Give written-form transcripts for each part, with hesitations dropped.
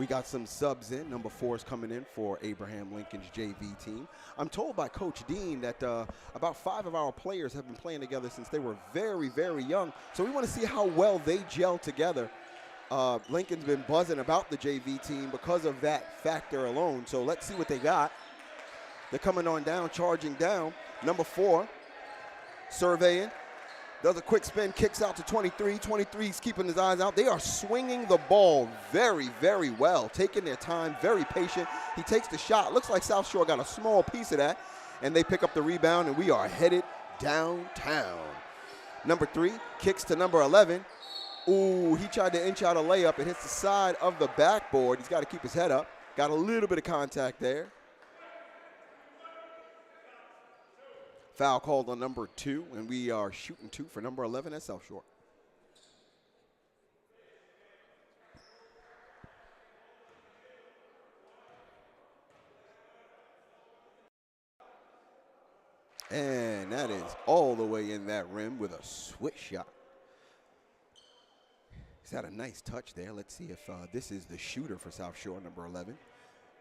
We got some subs in. Number 4 is coming in for Abraham Lincoln's JV team. I'm told by Coach Dean that about 5 of our players have been playing together since they were very, very young. So we want to see how well they gel together. Lincoln's been buzzing about the JV team because of that factor alone. So let's see what they got. They're coming on down, charging down. Number 4, surveying. Does a quick spin, kicks out to 23. 23's keeping his eyes out. They are swinging the ball very, very well, taking their time, very patient. He takes the shot. Looks like South Shore got a small piece of that, and they pick up the rebound, and we are headed downtown. Number 3 kicks to number 11. Ooh, he tried to inch out a layup. It hits the side of the backboard. He's got to keep his head up. Got a little bit of contact there. Foul called on number 2, and we are shooting 2 for number 11 at South Shore. And that is all the way in that rim with a switch shot. He's had a nice touch there. Let's see if this is the shooter for South Shore, number 11.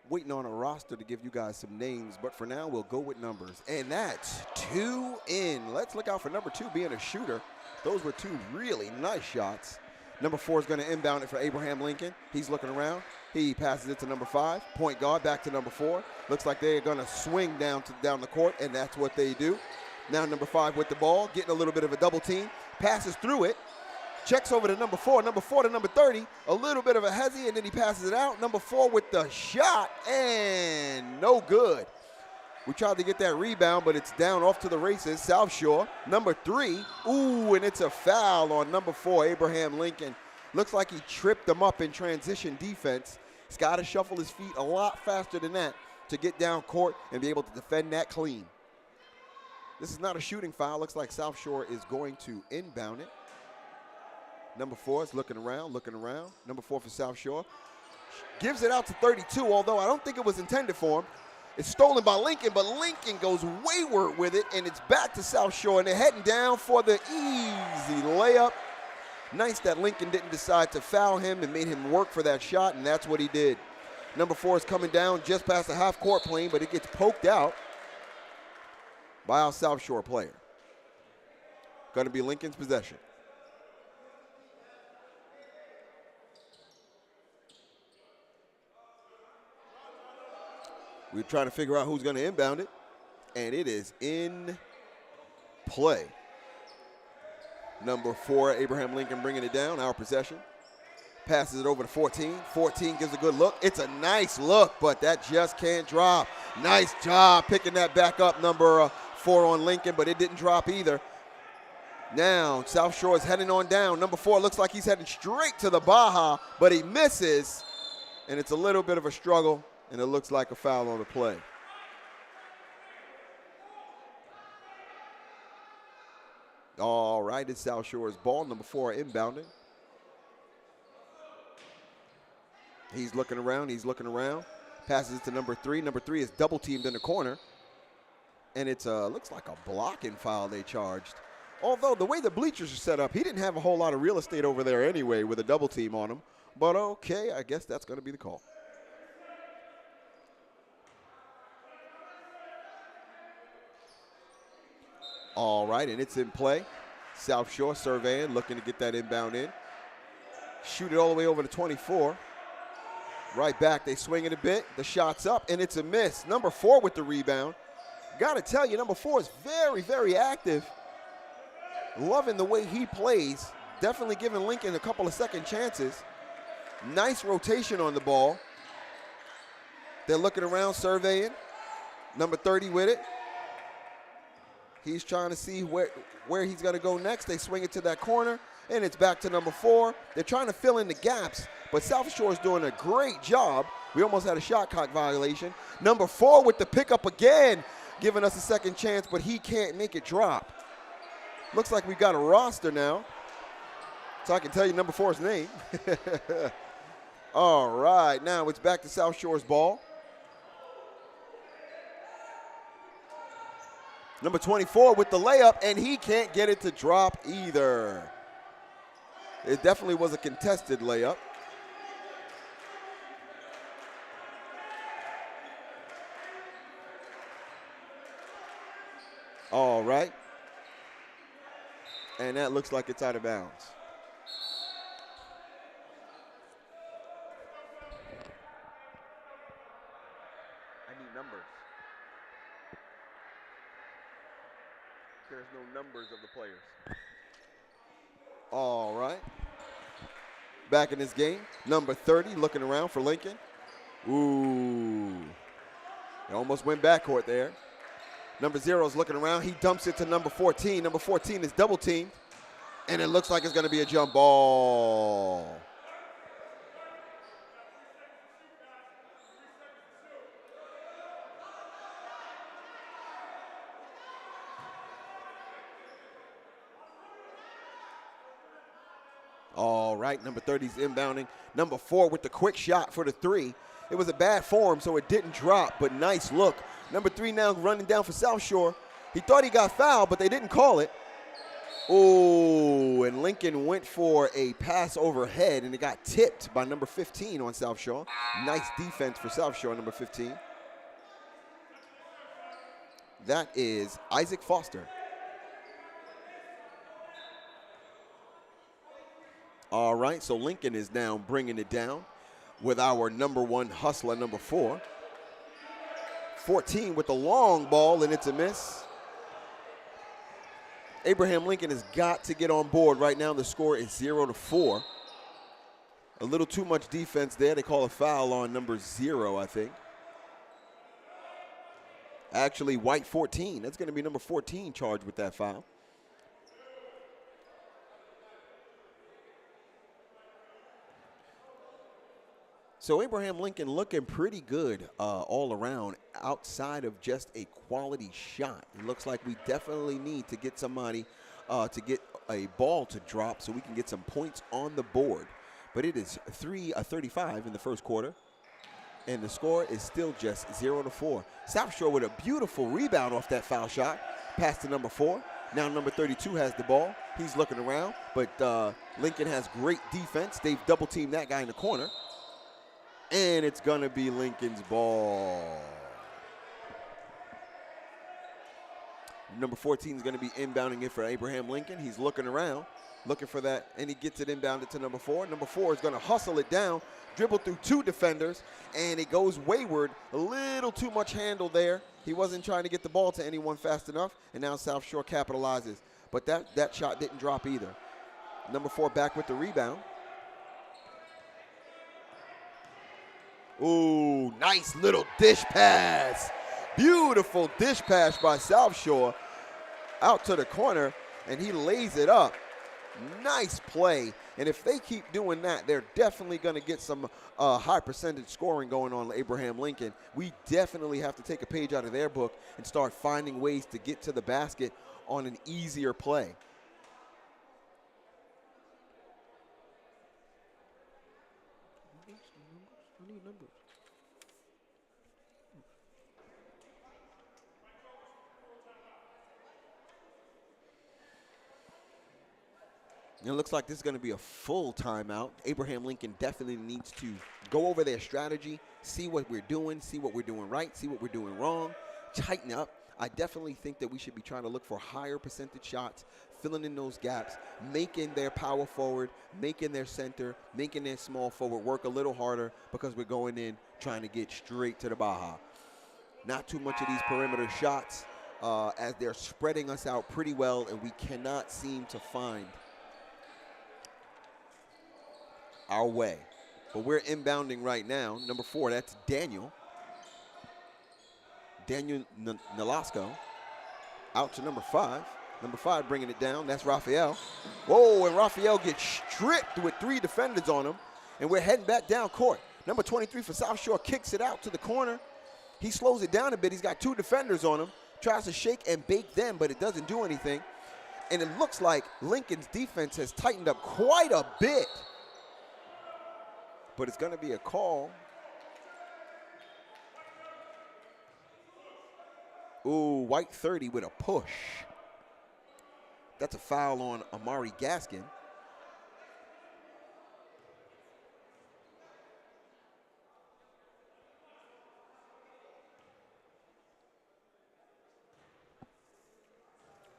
Waiting on a roster to give you guys some names, but for now we'll go with numbers. And that's 2 in. Let's look out for number 2 being a shooter. Those were 2 really nice shots. Number 4 is going to inbound it for Abraham Lincoln. He's looking around. He passes it to number 5. Point guard back to number 4. Looks like they're going to swing down the court, and that's what they do. Now number 5 with the ball, getting a little bit of a double team. Passes through it. Checks over to number 4 to number 30. A little bit of a hezzy, and then he passes it out. Number 4 with the shot, and no good. We tried to get that rebound, but it's down off to the races. South Shore, number 3. Ooh, and it's a foul on number 4, Abraham Lincoln. Looks like he tripped him up in transition defense. He's got to shuffle his feet a lot faster than that to get down court and be able to defend that clean. This is not a shooting foul. Looks like South Shore is going to inbound it. Number 4 is looking around. Number 4 for South Shore. Gives it out to 32, although I don't think it was intended for him. It's stolen by Lincoln, but Lincoln goes wayward with it, and it's back to South Shore, and they're heading down for the easy layup. Nice that Lincoln didn't decide to foul him and made him work for that shot, and that's what he did. Number 4 is coming down just past the half-court plane, but it gets poked out by our South Shore player. Going to be Lincoln's possession. We're trying to figure out who's going to inbound it, and it is in play. Number 4, Abraham Lincoln bringing it down, our possession. Passes it over to 14. 14 gives a good look. It's a nice look, but that just can't drop. Nice job picking that back up, number 4 on Lincoln, but it didn't drop either. Now, South Shore is heading on down. Number 4 looks like he's heading straight to the Baja, but he misses, and it's a little bit of a struggle. And it looks like a foul on the play. All right, it's South Shore's ball. Number 4 inbounding. He's looking around. Passes it to number 3. Number 3 is double teamed in the corner. And it's looks like a blocking foul they charged. Although the way the bleachers are set up, he didn't have a whole lot of real estate over there anyway with a double team on him. But okay, I guess that's going to be the call. All right, and it's in play. South Shore surveying, looking to get that inbound in. Shoot it all the way over to 24. Right back, they swing it a bit. The shot's up, and it's a miss. Number 4 with the rebound. Got to tell you, number 4 is very, very active. Loving the way he plays. Definitely giving Lincoln a couple of second chances. Nice rotation on the ball. They're looking around, surveying. Number 30 with it. He's trying to see where he's going to go next. They swing it to that corner, and it's back to number 4. They're trying to fill in the gaps, but South Shore is doing a great job. We almost had a shot clock violation. Number 4 with the pickup again, giving us a second chance, but he can't make it drop. Looks like we've got a roster now, so I can tell you number 4's name. All right, now it's back to South Shore's ball. Number 24 with the layup, and he can't get it to drop either. It definitely was a contested layup. All right. And that looks like it's out of bounds. I need numbers. There's no numbers of the players. All right. Back in this game, number 30 looking around for Lincoln. Ooh. It almost went backcourt there. Number 0 is looking around. He dumps it to number 14. Number 14 is double teamed. And it looks like it's going to be a jump ball. All right, number 30 is inbounding. Number 4 with the quick shot for the 3. It was a bad form, so it didn't drop, but nice look. Number 3 now running down for South Shore. He thought he got fouled, but they didn't call it. Oh, and Lincoln went for a pass overhead, and it got tipped by number 15 on South Shore. Nice defense for South Shore, number 15. That is Isaac Foster. All right, so Lincoln is now bringing it down with our number 1 hustler, number 4. 14 with the long ball, and it's a miss. Abraham Lincoln has got to get on board right now. The score is 0-4. A little too much defense there. They call a foul on number 0, I think. Actually, white 14. That's going to be number 14 charged with that foul. So Abraham Lincoln looking pretty good all around outside of just a quality shot. It looks like we definitely need to get somebody to get a ball to drop so we can get some points on the board. But it is 3-35 in the first quarter, and the score is still just 0-4. South Shore with a beautiful rebound off that foul shot, pass to number 4. Now number 32 has the ball. He's looking around, but Lincoln has great defense. They've double-teamed that guy in the corner. And it's going to be Lincoln's ball. Number 14 is going to be inbounding it for Abraham Lincoln. He's looking around, looking for that, and he gets it inbounded to number 4. Number 4 is going to hustle it down, dribble through 2 defenders, and it goes wayward. A little too much handle there. He wasn't trying to get the ball to anyone fast enough, and now South Shore capitalizes. But that shot didn't drop either. Number 4 back with the rebound. Ooh, nice little dish pass. Beautiful dish pass by South Shore out to the corner, and he lays it up. Nice play. And if they keep doing that, they're definitely going to get some high percentage scoring going on Abraham Lincoln. We definitely have to take a page out of their book and start finding ways to get to the basket on an easier play. It looks like this is going to be a full timeout. Abraham Lincoln definitely needs to go over their strategy, see what we're doing right, see what we're doing wrong, tighten up. I definitely think that we should be trying to look for higher percentage shots, filling in those gaps, making their power forward, making their center, making their small forward work a little harder because we're going in trying to get straight to the Baja. Not too much of these perimeter shots as they're spreading us out pretty well, and we cannot seem to find our way. But we're inbounding right now. Number 4, that's Daniel Nolasco out to number 5. Number 5 bringing it down. That's Raphael. Whoa, and Raphael gets stripped with 3 defenders on him, and we're heading back down court. Number 23 for South Shore kicks it out to the corner. He slows it down a bit. He's got 2 defenders on him. Tries to shake and bake them, but it doesn't do anything. And it looks like Lincoln's defense has tightened up quite a bit. But it's going to be a call. Ooh, white 30 with a push. That's a foul on Amari Gaskin.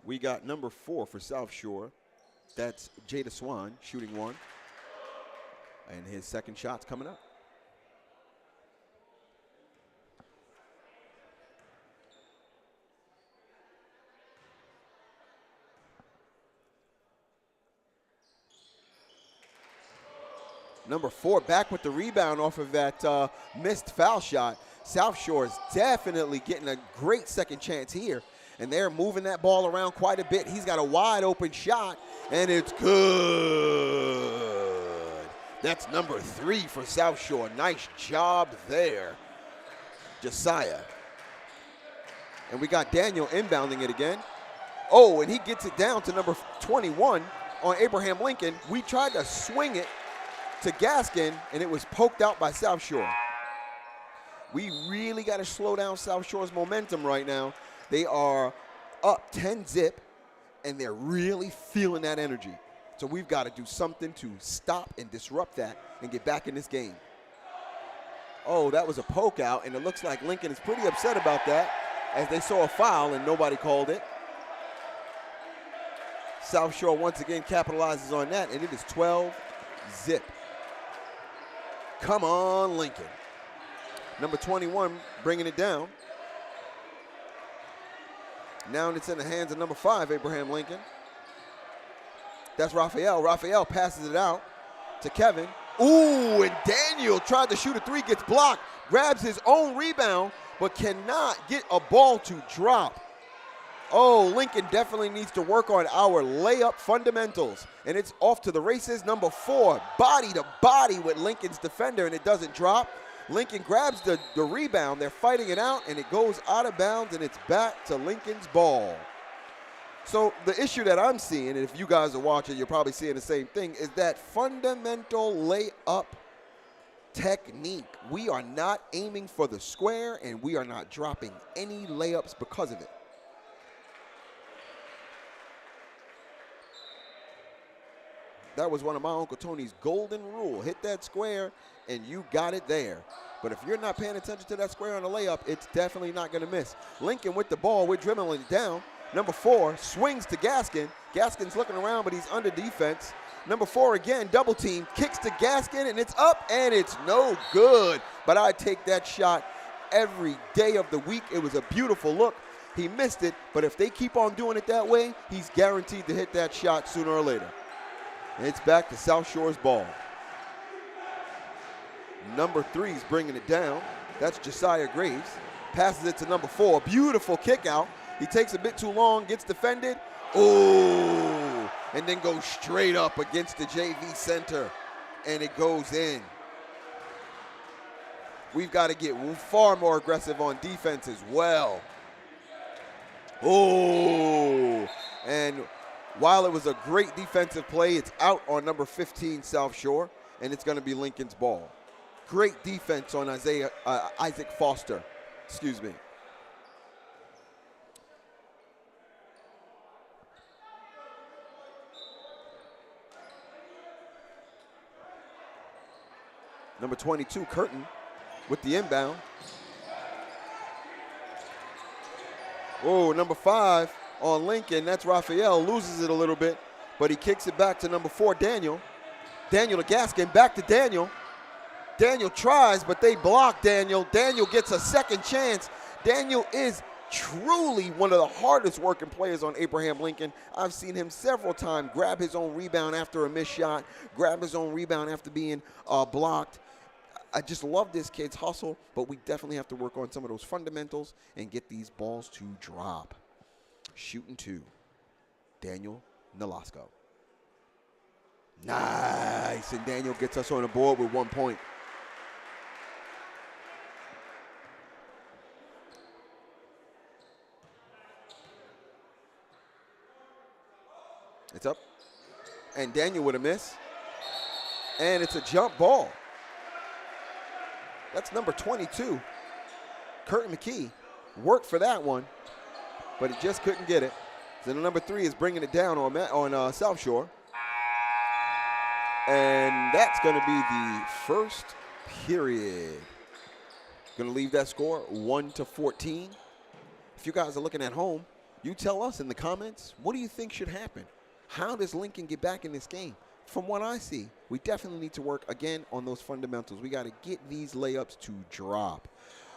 We got number 4 for South Shore. That's Jada Swan shooting 1. And his second shot's coming up. Number 4 back with the rebound off of that missed foul shot. South Shore is definitely getting a great second chance here. And they're moving that ball around quite a bit. He's got a wide open shot, and it's good. That's number 3 for South Shore. Nice job there, Josiah. And we got Daniel inbounding it again. Oh, and he gets it down to number 21 on Abraham Lincoln. We tried to swing it to Gaskin, and it was poked out by South Shore. We really got to slow down South Shore's momentum right now. They are up 10-zip, and they're really feeling that energy. So we've got to do something to stop and disrupt that and get back in this game. Oh, that was a poke out, and it looks like Lincoln is pretty upset about that as they saw a foul and nobody called it. South Shore once again capitalizes on that, and it is 12-zip. Come on, Lincoln. Number 21 bringing it down. Now it's in the hands of number 5, Abraham Lincoln. That's Raphael. Raphael passes it out to Kevin. Ooh, and Daniel tried to shoot a 3, gets blocked, grabs his own rebound, but cannot get a ball to drop. Oh, Lincoln definitely needs to work on our layup fundamentals. And it's off to the races. Number 4, body to body with Lincoln's defender, and it doesn't drop. Lincoln grabs the rebound. They're fighting it out, and it goes out of bounds, and it's back to Lincoln's ball. So the issue that I'm seeing, and if you guys are watching, you're probably seeing the same thing, is that fundamental layup technique. We are not aiming for the square, and we are not dropping any layups because of it. That was one of my Uncle Tony's golden rule. Hit that square, and you got it there. But if you're not paying attention to that square on the layup, it's definitely not going to miss. Lincoln with the ball. We're dribbling it down. Number 4 swings to Gaskin. Gaskin's looking around, but he's under defense. Number 4 again, double team, kicks to Gaskin, and it's up, and it's no good. But I take that shot every day of the week. It was a beautiful look. He missed it, but if they keep on doing it that way, he's guaranteed to hit that shot sooner or later. And it's back to South Shore's ball. Number 3 is bringing it down. That's Josiah Graves. Passes it to number 4. Beautiful kick out. He takes a bit too long, gets defended. Ooh, and then goes straight up against the JV center, and it goes in. We've got to get far more aggressive on defense as well. Oh, and while it was a great defensive play, it's out on number 15, South Shore, and it's going to be Lincoln's ball. Great defense on Isaac Foster. Excuse me. Number 22, Curtin, with the inbound. Oh, number 5 on Lincoln. That's Raphael. Loses it a little bit, but he kicks it back to number 4, Daniel. Daniel to Gaskin. Back to Daniel. Daniel tries, but they block Daniel. Daniel gets a second chance. Daniel is truly one of the hardest working players on Abraham Lincoln. I've seen him several times grab his own rebound after a missed shot, grab his own rebound after being blocked. I just love this kid's hustle, but we definitely have to work on some of those fundamentals and get these balls to drop. Shooting 2, Daniel Nolasco. Nice, and Daniel gets us on the board with 1 point. It's up, and Daniel with a miss, and it's a jump ball. That's number 22, Curtin McKee. Worked for that one, but he just couldn't get it. So the number 3 is bringing it down on South Shore. And that's going to be the first period. Going to leave that score 1-14. If you guys are looking at home, You tell us in the comments, what do you think should happen? How does Lincoln get back in this game? From what I see, we definitely need to work, again, on those fundamentals. We got to get these layups to drop.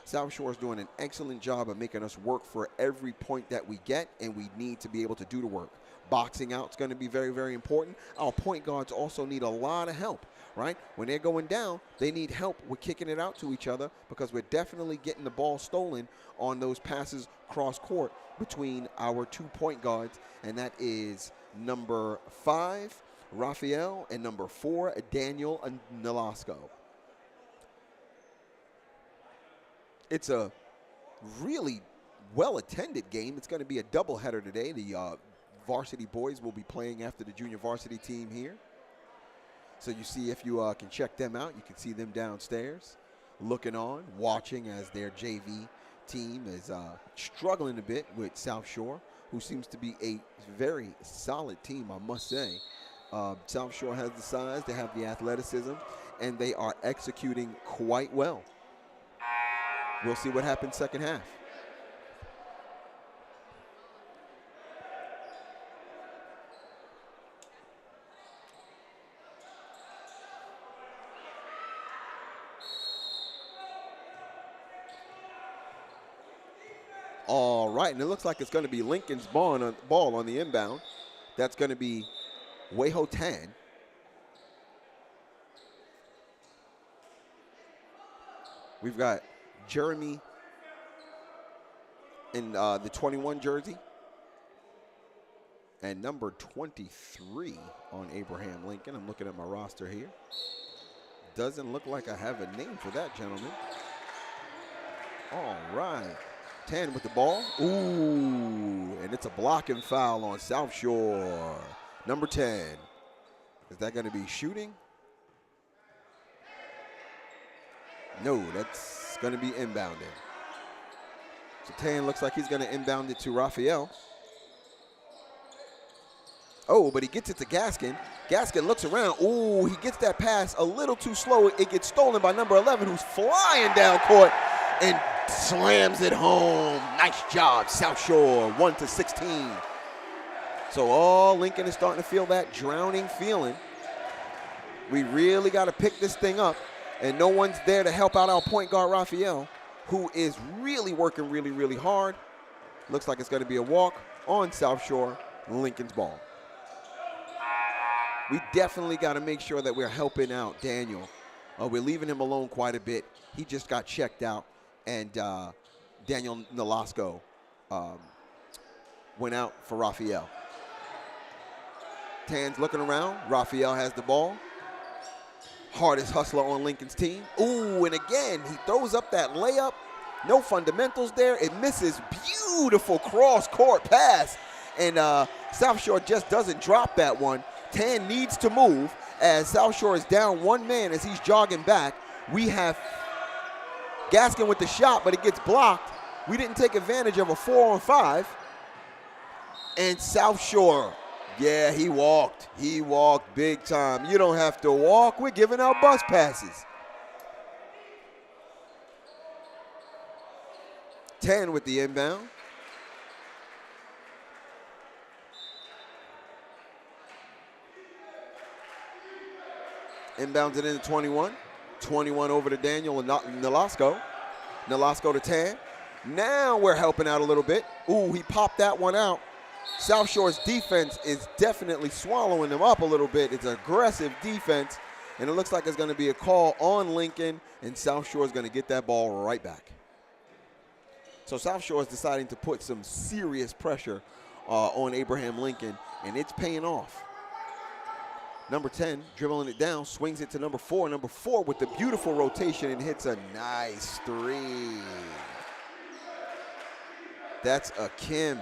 South Shore is doing an excellent job of making us work for every point that we get, and we need to be able to do the work. Boxing out is going to be very, very important. Our point guards also need a lot of help, right? When they're going down, they need help with kicking it out to each other because we're definitely getting the ball stolen on those passes cross court between our 2 point guards, and that is number 5, Raphael, and number 4, Daniel Nolasco. It's a really well-attended game. It's going to be a doubleheader today. The varsity boys will be playing after the junior varsity team here. So you see, if you can check them out, you can see them downstairs looking on, watching as their JV team is struggling a bit with South Shore, who seems to be a very solid team, I must say. South Shore has the size, they have the athleticism, and they are executing quite well. We'll see what happens second half. All right, and it looks like it's going to be Lincoln's ball on the inbound. That's going to be Weho Tan. We've got Jeremy in the 21 jersey and number 23 on Abraham Lincoln. I'm looking at my roster here. Doesn't look like I have a name for that gentleman. All right. 10 with the ball. Ooh, and it's a blocking foul on South Shore. Number 10. Is that going to be shooting? No, that's going to be inbounded. So 10 looks like he's going to inbound it to Raphael. Oh, but he gets it to Gaskin. Gaskin looks around. Ooh, he gets that pass a little too slow. It gets stolen by number 11, who's flying down court and slams it home. Nice job, South Shore, 1-16. So Lincoln is starting to feel that drowning feeling. We really got to pick this thing up, and no one's there to help out our point guard, Raphael, who is really working really, really hard. Looks like it's going to be a walk on South Shore, Lincoln's ball. We definitely got to make sure that we're helping out Daniel. We're leaving him alone quite a bit. He just got checked out, and Daniel Nolasco went out for Raphael. Tan's looking around. Raphael has the ball. Hardest hustler on Lincoln's team. Ooh, and again, he throws up that layup. No fundamentals there. It misses. Beautiful cross-court pass. And South Shore just doesn't drop that one. Tan needs to move as South Shore is down one man as he's jogging back. We have Gaskin with the shot, but it gets blocked. We didn't take advantage of a 4-on-5. And South Shore, yeah, he walked. He walked big time. You don't have to walk. We're giving out bus passes. 10 with the inbound. Inbounds it into 21. 21 over to Daniel and Nolasco. Nolasco to 10. Now we're helping out a little bit. Ooh, he popped that one out. South Shore's defense is definitely swallowing them up a little bit. It's aggressive defense, and it looks like it's going to be a call on Lincoln, and South Shore is going to get that ball right back. So South Shore is deciding to put some serious pressure on Abraham Lincoln, and it's paying off. Number 10, dribbling it down, swings it to number 4. Number 4 with the beautiful rotation and hits a nice 3. That's a Kim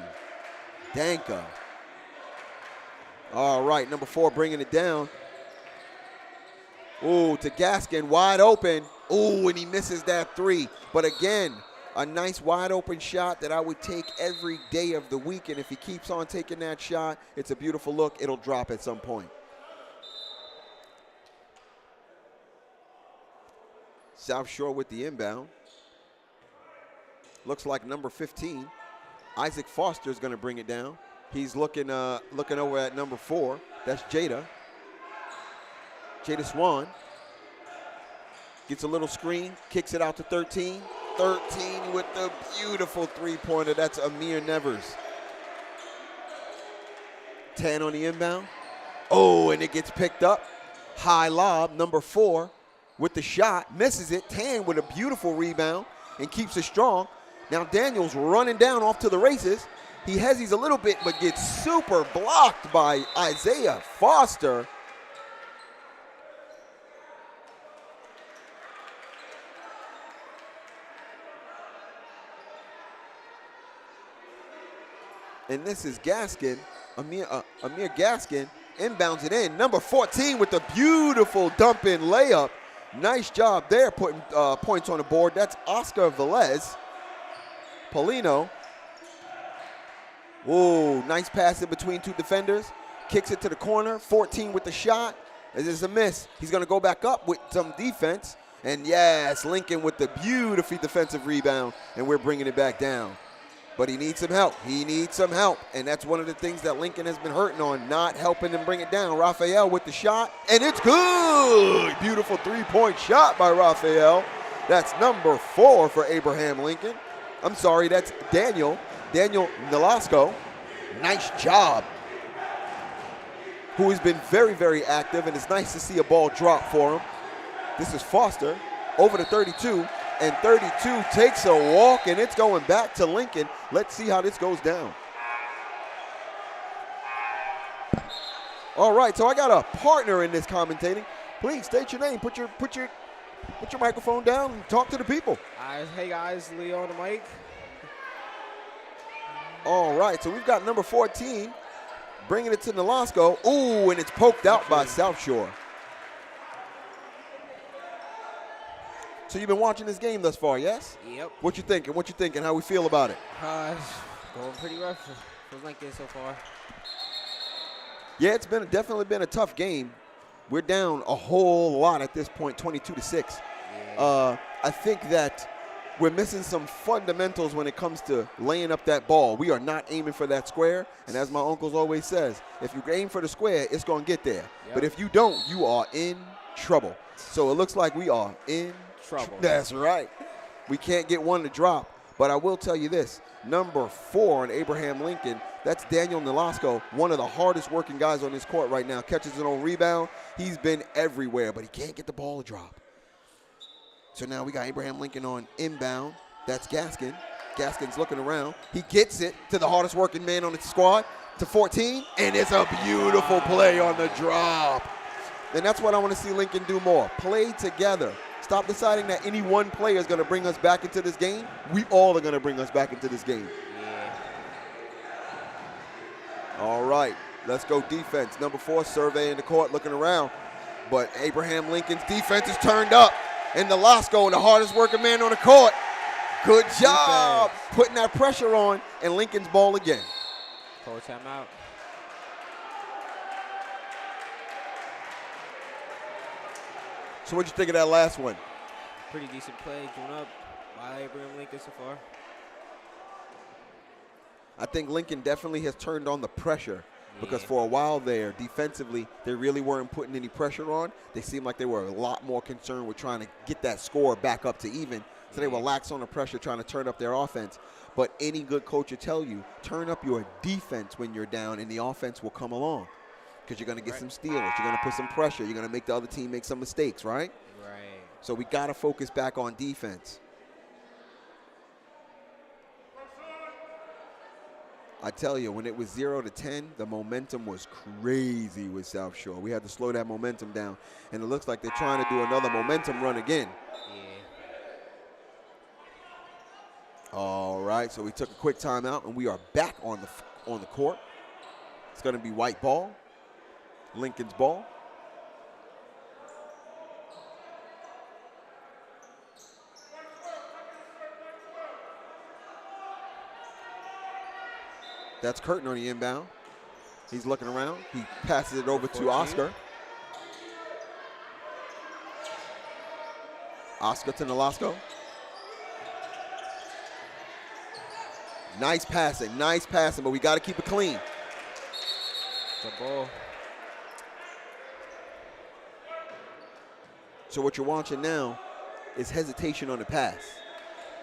Danka. All right, number 4 bringing it down. Ooh, to Gaskin, wide open. Ooh, and he misses that 3. But again, a nice wide open shot that I would take every day of the week. And if he keeps on taking that shot, it's a beautiful look. It'll drop at some point. South Shore with the inbound. Looks like number 15 Isaac Foster is going to bring it down. He's looking over at number 4. That's Jada. Jada Swan gets a little screen, kicks it out to 13. 13 with the beautiful three-pointer. That's Amir Nevers. 10 on the inbound. Oh, and it gets picked up. High lob, number 4 with the shot. Misses it. Tan with a beautiful rebound and keeps it strong. Now Daniel's running down off to the races. He hesitates a little bit but gets super blocked by Isaiah Foster. And this is Gaskin, Amir Gaskin, inbounds it in. Number 14 with the beautiful dump-in layup. Nice job there putting points on the board. That's Oscar Velez. Polino. Whoa, nice pass in between 2 defenders. Kicks it to the corner. 14 with the shot. This is a miss. He's going to go back up with some defense. And yes, Lincoln with the beautifully defensive rebound. And we're bringing it back down. But he needs some help. He needs some help. And that's one of the things that Lincoln has been hurting on, not helping him bring it down. Raphael with the shot, and it's good. Beautiful three-point shot by Raphael. That's number 4 for Abraham Lincoln. I'm sorry, that's Daniel Nolasco. Nice job. Who has been very, very active, and it's nice to see a ball drop for him. This is Foster over to 32. And 32 takes a walk, and it's going back to Lincoln. Let's see how this goes down. All right, so I got a partner in this commentating. Please state your name. Put your microphone down and talk to the people. Hey guys, Leo on the mic. All right, so we've got number 14 bringing it to Nolasco. Ooh, and it's poked out by South Shore. So you've been watching this game thus far, yes? Yep. What you thinking? How we feel about it? Going pretty rough for Lincoln so far. Yeah, it's definitely been a tough game. We're down a whole lot at this point, 22-6. Yeah. I think that we're missing some fundamentals when it comes to laying up that ball. We are not aiming for that square, and as my uncle always says, if you aim for the square, it's going to get there. Yep. But if you don't, you are in trouble. So it looks like we are in trouble. That's right. We can't get one to drop. But I will tell you this, number 4 on Abraham Lincoln, that's Daniel Nolasco, one of the hardest working guys on this court right now. Catches it on rebound. He's been everywhere, but he can't get the ball to drop. So now we got Abraham Lincoln on inbound. That's Gaskin. Gaskin's looking around. He gets it to the hardest working man on the squad, to 14, and it's a beautiful play on the drop. And that's what I want to see Lincoln do more. Play together. Stop deciding that any one player is going to bring us back into this game. We all are going to bring us back into this game. Yeah. All right, let's go defense. Number 4, surveying the court, looking around. But Abraham Lincoln's defense is turned up. And Nolasco, the hardest working man on the court. Good job putting that pressure on, and Lincoln's ball again. Call timeout. So what'd you think of that last one? Pretty decent play, going up by Abraham Lincoln so far. I think Lincoln definitely has turned on the pressure because for a while there, defensively, they really weren't putting any pressure on. They seemed like they were a lot more concerned with trying to get that score back up to even. So they were lax on the pressure, trying to turn up their offense. But any good coach will tell you, turn up your defense when you're down, and the offense will come along. Because you're going to get some steals. You're going to put some pressure. You're going to make the other team make some mistakes, right? Right. So we got to focus back on defense. I tell you, when it was 0-10, the momentum was crazy with South Shore. We had to slow that momentum down. And it looks like they're trying to do another momentum run again. Yeah. All right, so we took a quick timeout, and we are back on the court. It's going to be white ball. Lincoln's ball. That's Curtin on the inbound. He's looking around. He passes it over to Oscar. Oscar to Nolasco. Nice passing, but we got to keep it clean. The ball. So what you're watching now is hesitation on the pass.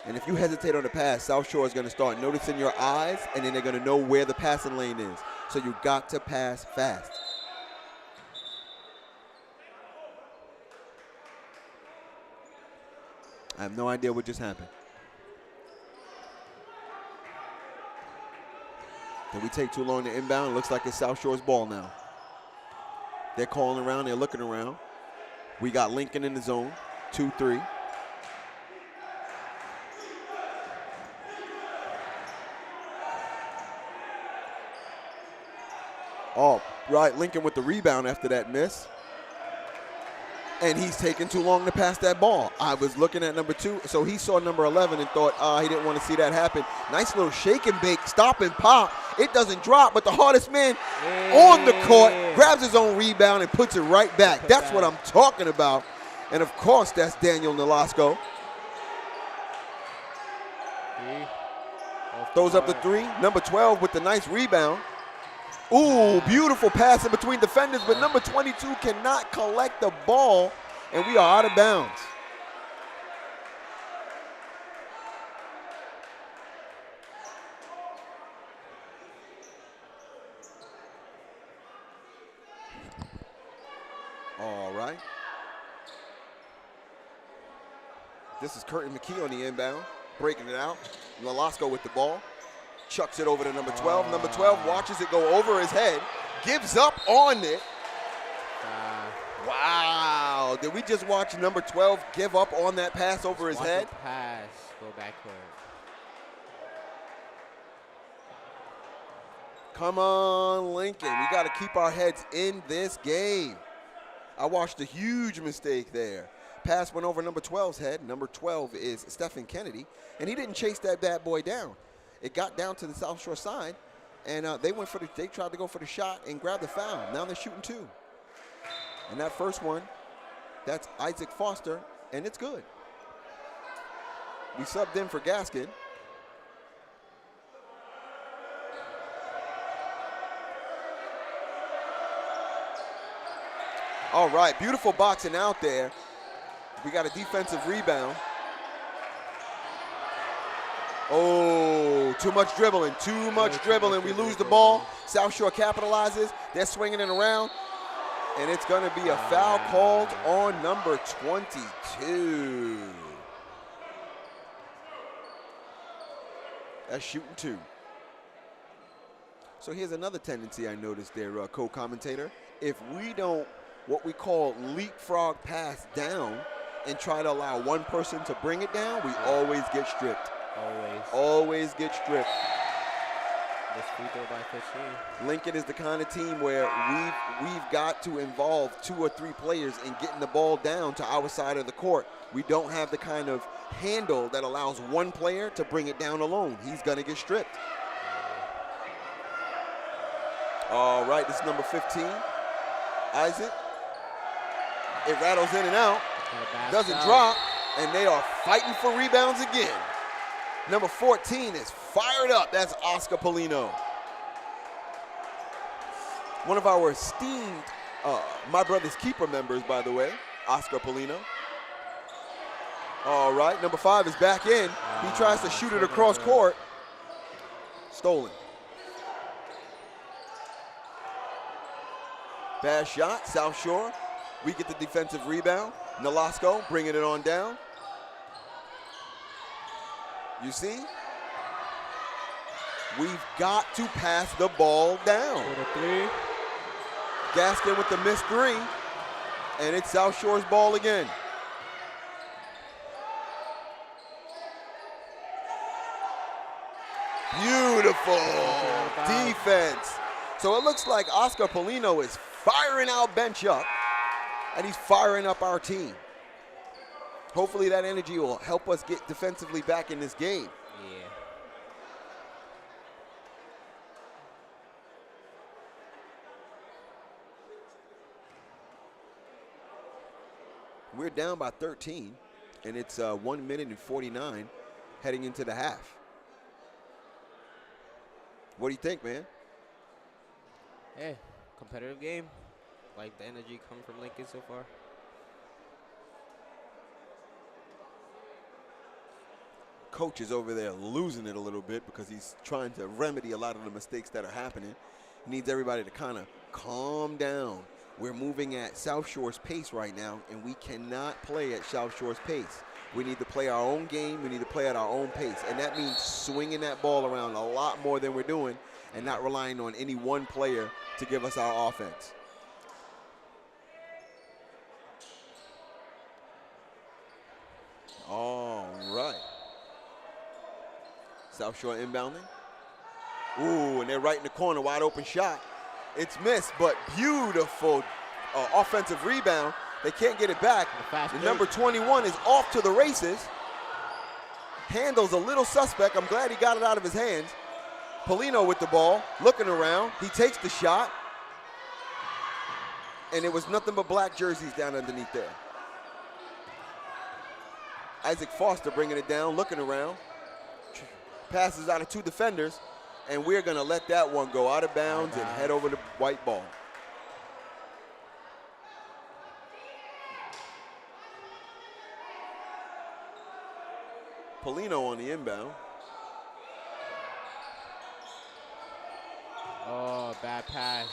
And if you hesitate on the pass, South Shore is going to start noticing your eyes, and then they're going to know where the passing lane is. So you got to pass fast. I have no idea what just happened. Did we take too long to inbound? It looks like it's South Shore's ball now. They're calling around. They're looking around. We got Lincoln in the zone, 2-3. Oh, right, Lincoln with the rebound after that miss. And he's taking too long to pass that ball. I was looking at number 2, so he saw number 11 and thought he didn't want to see that happen. Nice little shake and bake, stop and pop. It doesn't drop, but the hardest man on the court grabs his own rebound and puts it right back. That's what I'm talking about. And, of course, that's Daniel Nolasco. Throws up the 3. Number 12 with the nice rebound. Ooh, beautiful pass in between defenders, but number 22 cannot collect the ball, and we are out of bounds. All right. This is Curtin McKee on the inbound, breaking it out. Nolasco with the ball. Chucks it over to number 12. Number 12 watches it go over his head, gives up on it. Wow. Did we just watch number 12 give up on that pass over his head? Pass, go backward. Come on, Lincoln. We got to keep our heads in this game. I watched a huge mistake there. Pass went over number 12's head. Number 12 is Stephen Kennedy, and he didn't chase that bad boy down. It got down to the South Shore side, and they tried to go for the shot and grab the foul. Now they're shooting 2. And that first one, that's Isaac Foster, and it's good. We subbed in for Gaskin. All right, beautiful boxing out there. We got a defensive rebound. Oh, too much dribbling, We lose the ball. South Shore capitalizes. They're swinging it around. And it's going to be a foul called on number 22. That's shooting 2. So here's another tendency I noticed there, co-commentator. If we don't, what we call leapfrog pass down and try to allow one person to bring it down, we always get stripped. Always get stripped. This free throw by 15. Lincoln is the kind of team where we've got to involve 2 or 3 players in getting the ball down to our side of the court. We don't have the kind of handle that allows one player to bring it down alone. He's going to get stripped. All right, this is number 15, Isaac. It rattles in and out, doesn't drop, and they are fighting for rebounds again. Number 14 is fired up. That's Oscar Polino. One of our esteemed My Brother's Keeper members, by the way, Oscar Polino. All right, number 5 is back in. He tries to shoot it across court. Stolen. Bad shot, South Shore. We get the defensive rebound. Nolasco bringing it on down. You see? We've got to pass the ball down. For the 3. Gaskin with the missed 3. And it's South Shore's ball again. Beautiful defense. So it looks like Oscar Polino is firing our bench up, and he's firing up our team. Hopefully that energy will help us get defensively back in this game. Yeah. We're down by 13, and it's 1 minute and 49 heading into the half. What do you think, man? Hey, competitive game. Like the energy coming from Lincoln so far. Coach is over there losing it a little bit because he's trying to remedy a lot of the mistakes that are happening. He needs everybody to kind of calm down. We're moving at South Shore's pace right now, and we cannot play at South Shore's pace. We need to play our own game. We need to play at our own pace, and that means swinging that ball around a lot more than we're doing and not relying on any one player to give us our offense. All right. South Shore inbounding. Ooh, and they're right in the corner, wide open shot. It's missed, but beautiful offensive rebound. They can't get it back. The number 21 is off to the races. Handles a little suspect. I'm glad he got it out of his hands. Polino with the ball, looking around. He takes the shot. And it was nothing but black jerseys down underneath there. Isaac Foster bringing it down, looking around. Passes out of 2 defenders. And we're going to let that one go out of bounds and head over the white ball. Polino on the inbound. Oh, bad pass.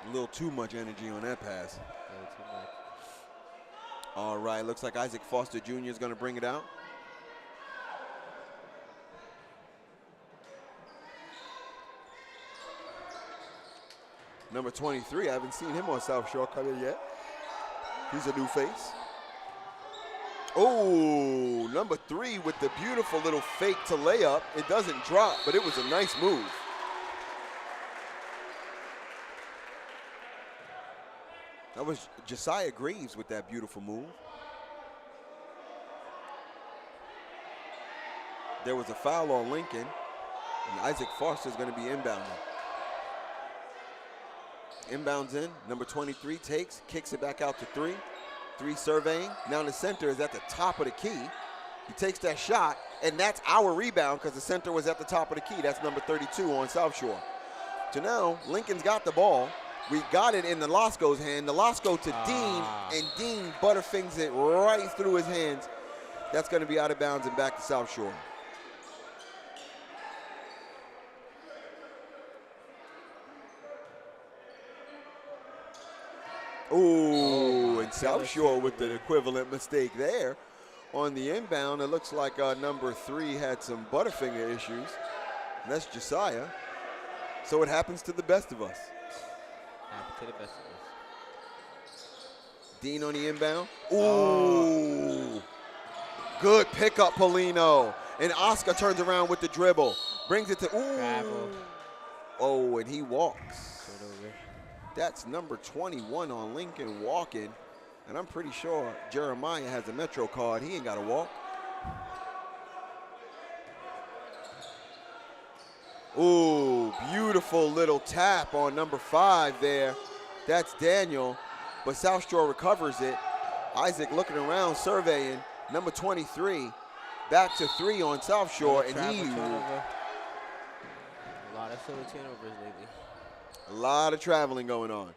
A little too much energy on that pass. A little too much. All right, looks like Isaac Foster Jr. is going to bring it out. Number 23, I haven't seen him on South Shore coming yet. He's a new face. Oh, number 3 with the beautiful little fake to layup. It doesn't drop, but it was a nice move. That was Josiah Graves with that beautiful move. There was a foul on Lincoln, and Isaac Foster is going to be inbounding. Inbounds in, number 23 takes, kicks it back out to 3. 3 surveying. Now the center is at the top of the key. He takes that shot, and that's our rebound because the center was at the top of the key. That's number 32 on South Shore. So now Lincoln's got the ball. We got it in the Lasco's hand. The Lasco to Dean, and Dean butterfingers it right through his hands. That's going to be out of bounds and back to South Shore. Ooh, and South Shore with the equivalent mistake there. On the inbound, it looks like number 3 had some butterfinger issues. And that's Josiah. So it happens to the best of us. To the best of us. Dean on the inbound. Ooh. Good pickup, Polino. And Oscar turns around with the dribble. Brings it to, Travel. Oh, and he walks. That's number 21 on Lincoln walking. And I'm pretty sure Jeremiah has a Metro card. He ain't got to walk. Ooh, beautiful little tap on number 5 there. That's Daniel, but South Shore recovers it. Isaac looking around, surveying. Number 23, back to 3 on South Shore, and he. A lot of silly turnovers lately. A lot of traveling going on.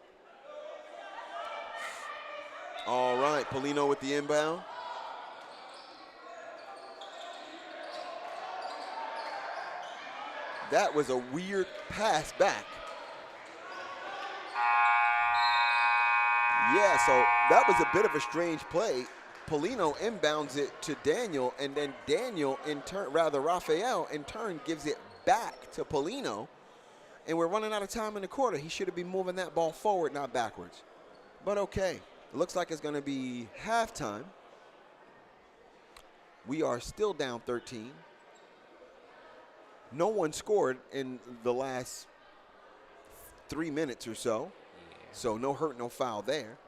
All right, Polino with the inbound. That was a weird pass back. Yeah, so that was a bit of a strange play. Polino inbounds it to Daniel, and then Daniel, in turn, rather Raphael, in turn gives it back to Polino. And we're running out of time in the quarter. He should have been moving that ball forward, not backwards. But okay, it looks like it's going to be halftime. We are still down 13. No one scored in the last 3 minutes or so. So no hurt, no foul there.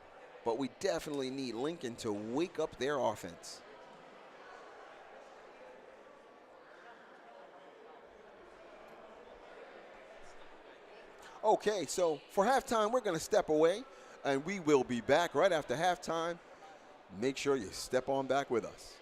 But we definitely need Lincoln to wake up their offense. Okay, so for halftime, we're going to step away, and we will be back right after halftime. make sure you step on back with us.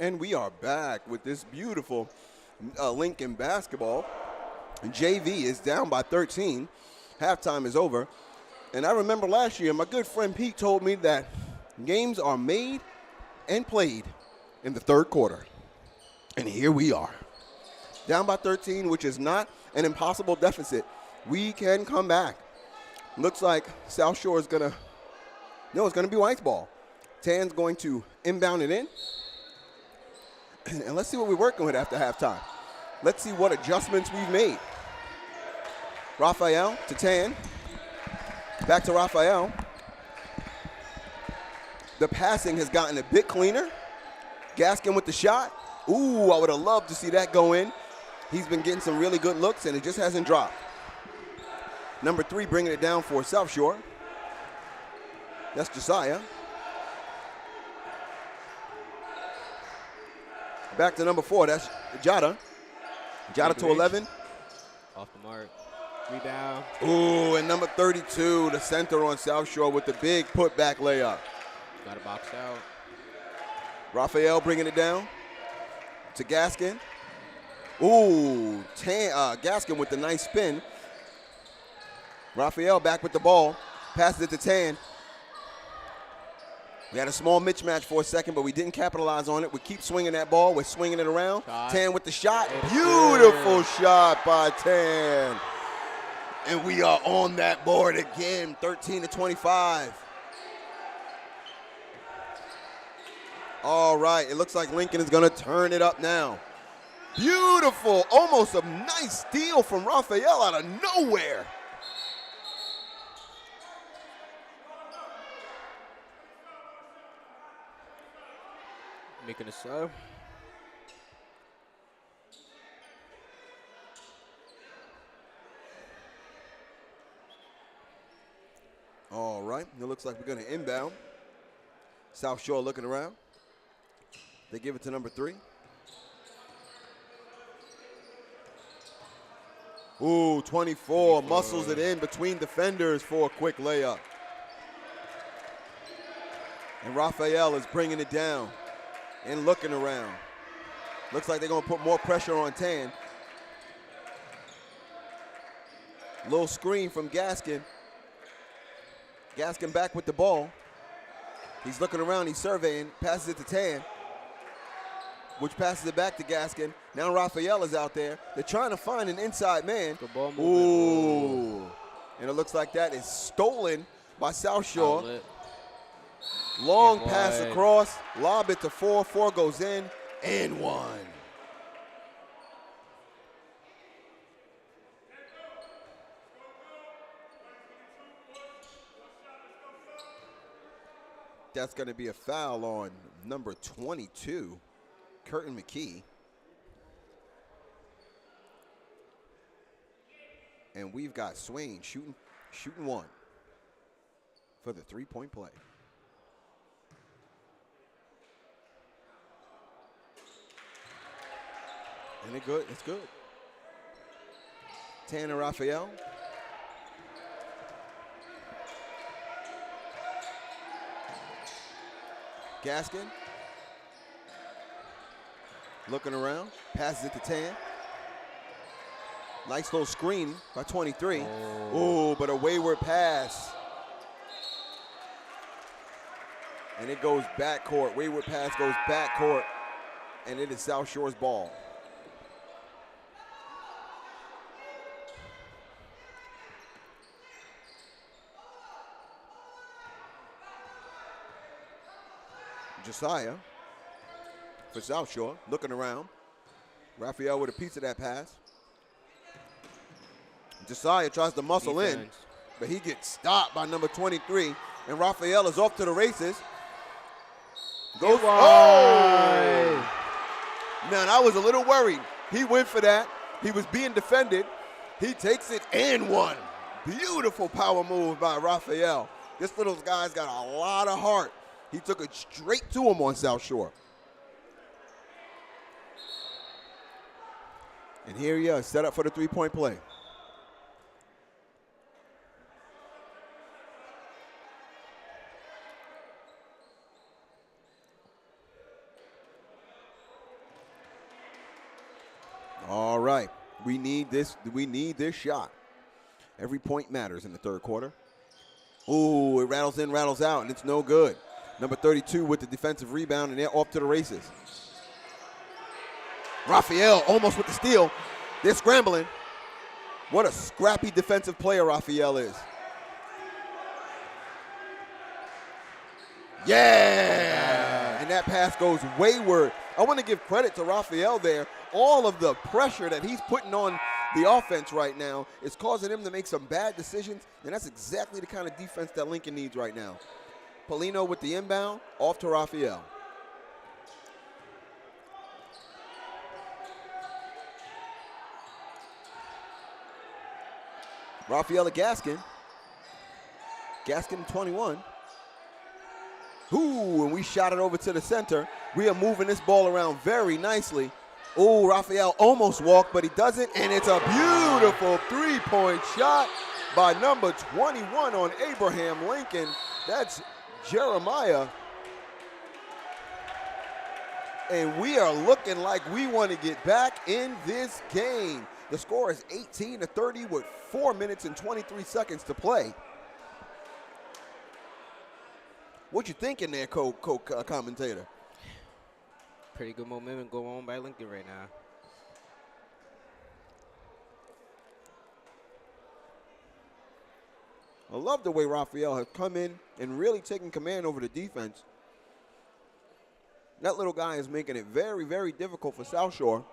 And we are back with this beautiful Lincoln basketball. JV is down by 13. Halftime is over. And I remember last year, my good friend Pete told me that games are made and played in the third quarter. And here we are. Down by 13, which is not an impossible deficit. We can come back. Looks like South Shore is going to, no, it's going to be White's ball. Tan's going to inbound it in. And let's see what we're working with after halftime. Let's see what adjustments we've made. Raphael to Tan. Back to Raphael. The passing has gotten a bit cleaner. Gaskin with the shot. Ooh, I would have loved to see that go in. He's been getting some really good looks, and it just hasn't dropped. Number 3 bringing it down for South Shore. That's Josiah. Back to number 4, that's Jada. Jada to 11. Off the mark. Rebound. Ooh, and number 32, the center on South Shore with the big putback layup. Got to box out. Raphael bringing it down to Gaskin. Ooh, Gaskin with the nice spin. Raphael back with the ball. Passes it to Tan. We had a small mismatch for a second, but we didn't capitalize on it. We keep swinging that ball. We're swinging it around. Shot. Tan with the shot. Beautiful shot by Tan. And we are on that board again, 13-25. All right, it looks like Lincoln is going to turn it up now. Beautiful, almost a nice steal from Raphael out of nowhere. Making a sub. All right, it looks like we're going to inbound. South Shore looking around. They give it to number 3. Ooh, 24, muscles it in between defenders for a quick layup. And Raphael is bringing it down and looking around. Looks like they're going to put more pressure on Tan. Little screen from Gaskin. Gaskin back with the ball. He's looking around, he's surveying, passes it to Tan, which passes it back to Gaskin. Now Raphael is out there. They're trying to find an inside man. Good ball movement. Ooh. And it looks like that is stolen by South Shore. Outlet. Long And pass wide. across, lob it to 4. 4 goes in, and 1. That's going to be a foul on number 22, Curtin McKee. And we've got Swain shooting 1 for the 3-point play. And it's good. Tanner Raphael. Gaskin. Looking around, passes it to Tan. Nice little screen by 23. Ooh, but a wayward pass. And it goes backcourt. Wayward pass goes backcourt. And it is South Shore's ball. Josiah for South Shore, looking around. Raphael with a piece of that pass. Josiah tries to muscle in, but he gets stopped by number 23, and Raphael is off to the races. Goes wide. Man, I was a little worried. He went for that. He was being defended. He takes it and 1. Beautiful power move by Raphael. This little guy's got a lot of heart. He took it straight to him on South Shore. And here he is, set up for the 3-point play. All right. We need this shot. Every point matters in the third quarter. Ooh, it rattles in, rattles out, and it's no good. Number 32 with the defensive rebound, and they're off to the races. Raphael almost with the steal. They're scrambling. What a scrappy defensive player Raphael is. Yeah! And that pass goes wayward. I want to give credit to Raphael there. All of the pressure that he's putting on the offense right now is causing him to make some bad decisions, and that's exactly the kind of defense that Lincoln needs right now. Polino with the inbound, off to Raphael. Raphael to Gaskin. Gaskin 21. Ooh, and we shot it over to the center. We are moving this ball around very nicely. Ooh, Raphael almost walked, but he doesn't, and it's a beautiful three-point shot by number 21 on Abraham Lincoln. That's Jeremiah. And we are looking like we want to get back in this game. The score is 18-30 with 4 minutes and 23 seconds to play. What you thinking there, commentator? Pretty good momentum going on by Lincoln right now. I love the way Raphael has come in and really taken command over the defense. That little guy is making it very, very difficult for South Shore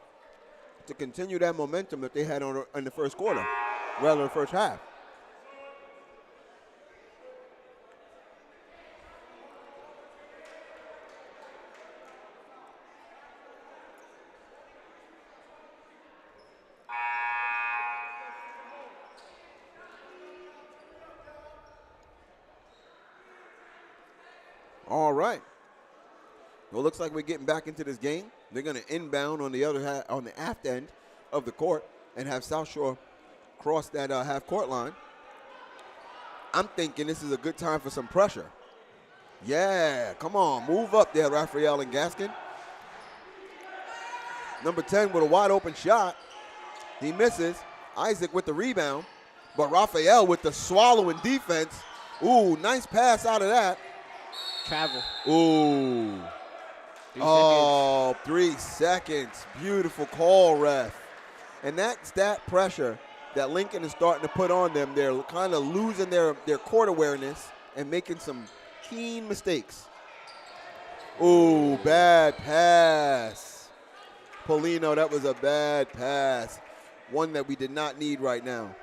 to continue that momentum that they had in the first quarter, rather than the first half. All right. Well, it looks like we're getting back into this game. They're going to inbound on the other on the aft end of the court and have South Shore cross that half-court line. I'm thinking this is a good time for some pressure. Yeah, come on, move up there, Raphael and Gaskin. Number 10 with a wide-open shot. He misses. Isaac with the rebound, but Raphael with the swallowing defense. Ooh, nice pass out of that. Travel. Ooh. 3 seconds. Beautiful call, ref. And that's that pressure that Lincoln is starting to put on them. They're kind of losing their court awareness and making some keen mistakes. Ooh, bad pass. Polino, that was a bad pass. One that we did not need right now.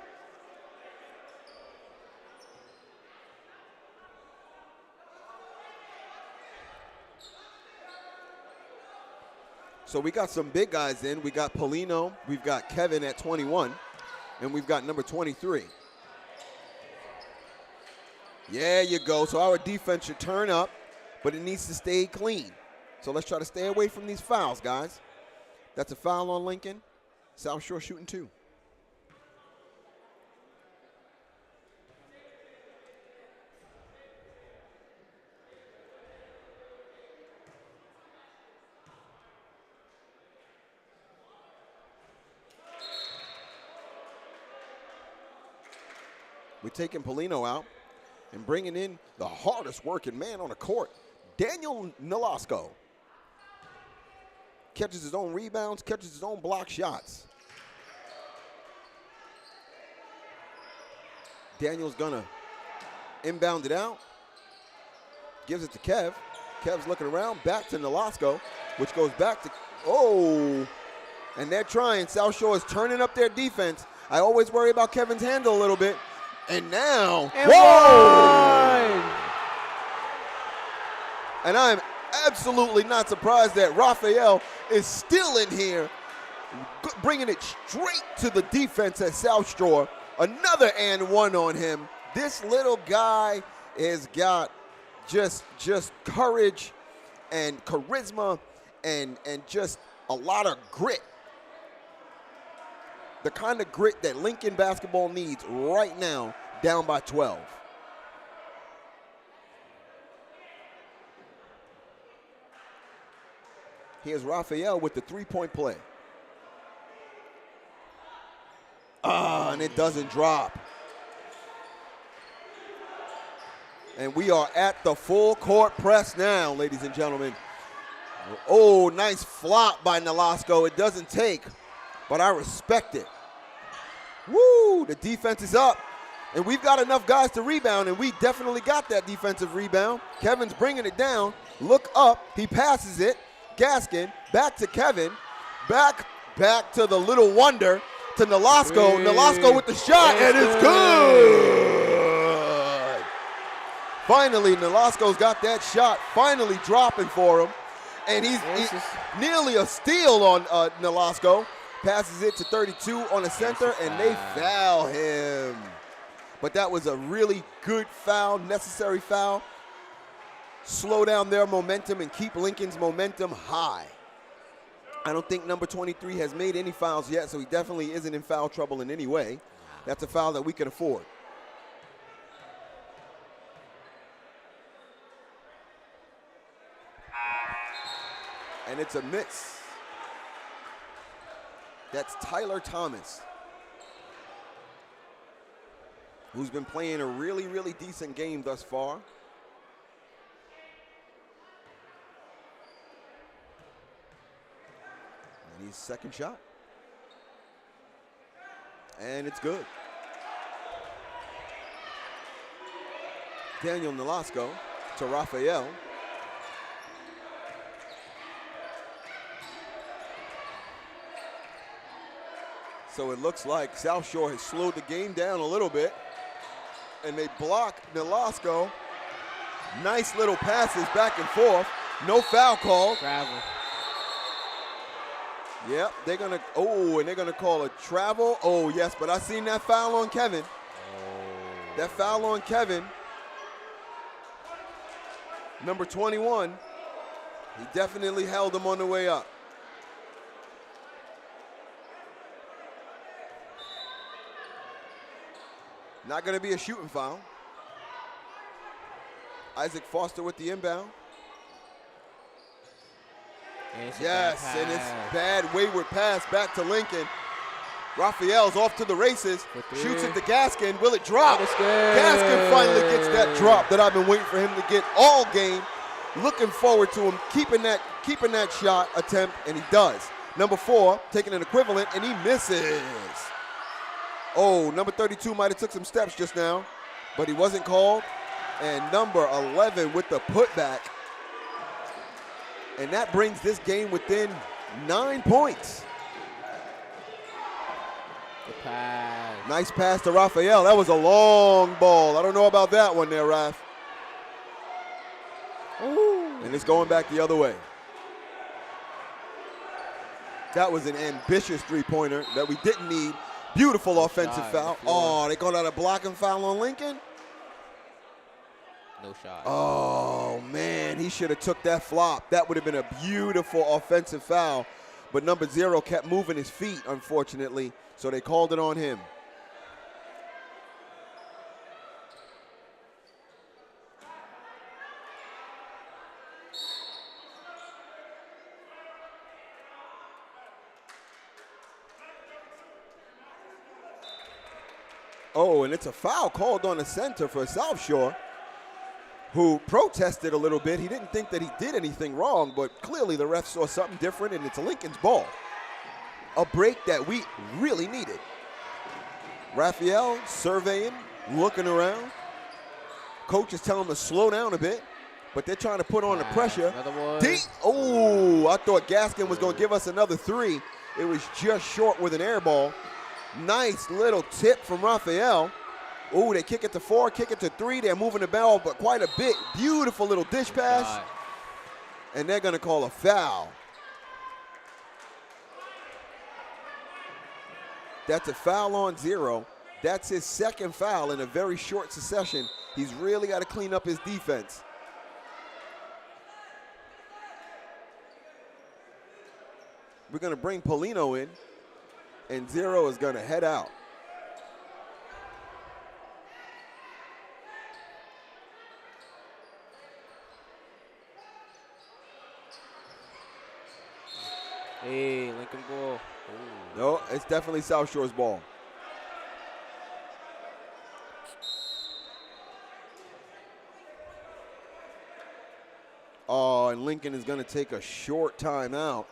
So we got some big guys in. We got Polino, we've got Kevin at 21, and we've got number 23. Yeah, you go. So our defense should turn up, but it needs to stay clean. So let's try to stay away from these fouls, guys. That's a foul on Lincoln. South Shore shooting 2. We're taking Polino out and bringing in the hardest working man on the court, Daniel Nolasco. Catches his own rebounds, catches his own block shots. Daniel's gonna inbound it out, gives it to Kev. Kev's looking around, back to Nolasco, which goes back to, and they're trying. South Shore is turning up their defense. I always worry about Kevin's handle a little bit. And now, and I'm absolutely not surprised that Raphael is still in here, bringing it straight to the defense at South Shore. Another and one on him. This little guy has got just courage and charisma and just a lot of grit. The kind of grit that Lincoln basketball needs right now, down by 12. Here's Raphael with the three-point play. and it doesn't drop. And we are at the full court press now, ladies and gentlemen. Oh, nice flop by Nolasco. It doesn't take, but I respect it. Woo, the defense is up. And we've got enough guys to rebound, and we definitely got that defensive rebound. Kevin's bringing it down. Look up. He passes it. Gaskin, back to Kevin. Back to the little wonder, to Nolasco. Hey. Nolasco with the shot, and it's good. Finally, Nolasco's got that shot finally dropping for him. And he's nearly a steal on Nolasco. Passes it to 32 on the center, and they foul him. But that was a really good foul, necessary foul. Slow down their momentum and keep Lincoln's momentum high. I don't think number 23 has made any fouls yet, so he definitely isn't in foul trouble in any way. That's a foul that we can afford. And it's a miss. That's Tyler Thomas, who's been playing a really, really decent game thus far. And his second shot. And it's good. Daniel Nolasco to Raphael. So it looks like South Shore has slowed the game down a little bit, and they block Nolasco. Nice little passes back and forth. No foul call. Travel. Yep, they're gonna, and they're gonna call a travel. Oh, yes, but I seen that foul on Kevin. That foul on Kevin. Number 21, he definitely held him on the way up. Not going to be a shooting foul. Isaac Foster with the inbound. Yes, and it's bad wayward pass back to Lincoln. Raphael's off to the races. Shoots it to Gaskin. Will it drop? Gaskin finally gets that drop that I've been waiting for him to get all game. Looking forward to him keeping that shot attempt, and he does. Number 4 taking an equivalent, and he misses. Oh, number 32 might have took some steps just now, but he wasn't called. And number 11 with the putback. And that brings this game within 9 points. Good pass. Nice pass to Raphael. That was a long ball. I don't know about that one there, Raph. Ooh. And it's going back the other way. That was an ambitious three-pointer that we didn't need. Beautiful offensive foul. Oh, they called out a blocking foul on Lincoln? No shot. Oh, man, he should have took that flop. That would have been a beautiful offensive foul. But number 0 kept moving his feet, unfortunately, so they called it on him. Oh, and it's a foul called on the center for South Shore, who protested a little bit. He didn't think that he did anything wrong, but clearly the ref saw something different, and it's Lincoln's ball. A break that we really needed. Raphael surveying, looking around. Coach is telling him to slow down a bit, but they're trying to put on the pressure. Oh, I thought Gaskin was going to give us another 3. It was just short with an air ball. Nice little tip from Raphael. Oh, they kick it to 4, kick it to 3. They're moving the ball, but quite a bit. Beautiful little dish pass. And they're going to call a foul. That's a foul on 0. That's his second foul in a very short succession. He's really got to clean up his defense. We're going to bring Polino in, and 0 is going to head out. Hey, Lincoln ball. Ooh. No, it's definitely South Shore's ball. and Lincoln is going to take a short timeout,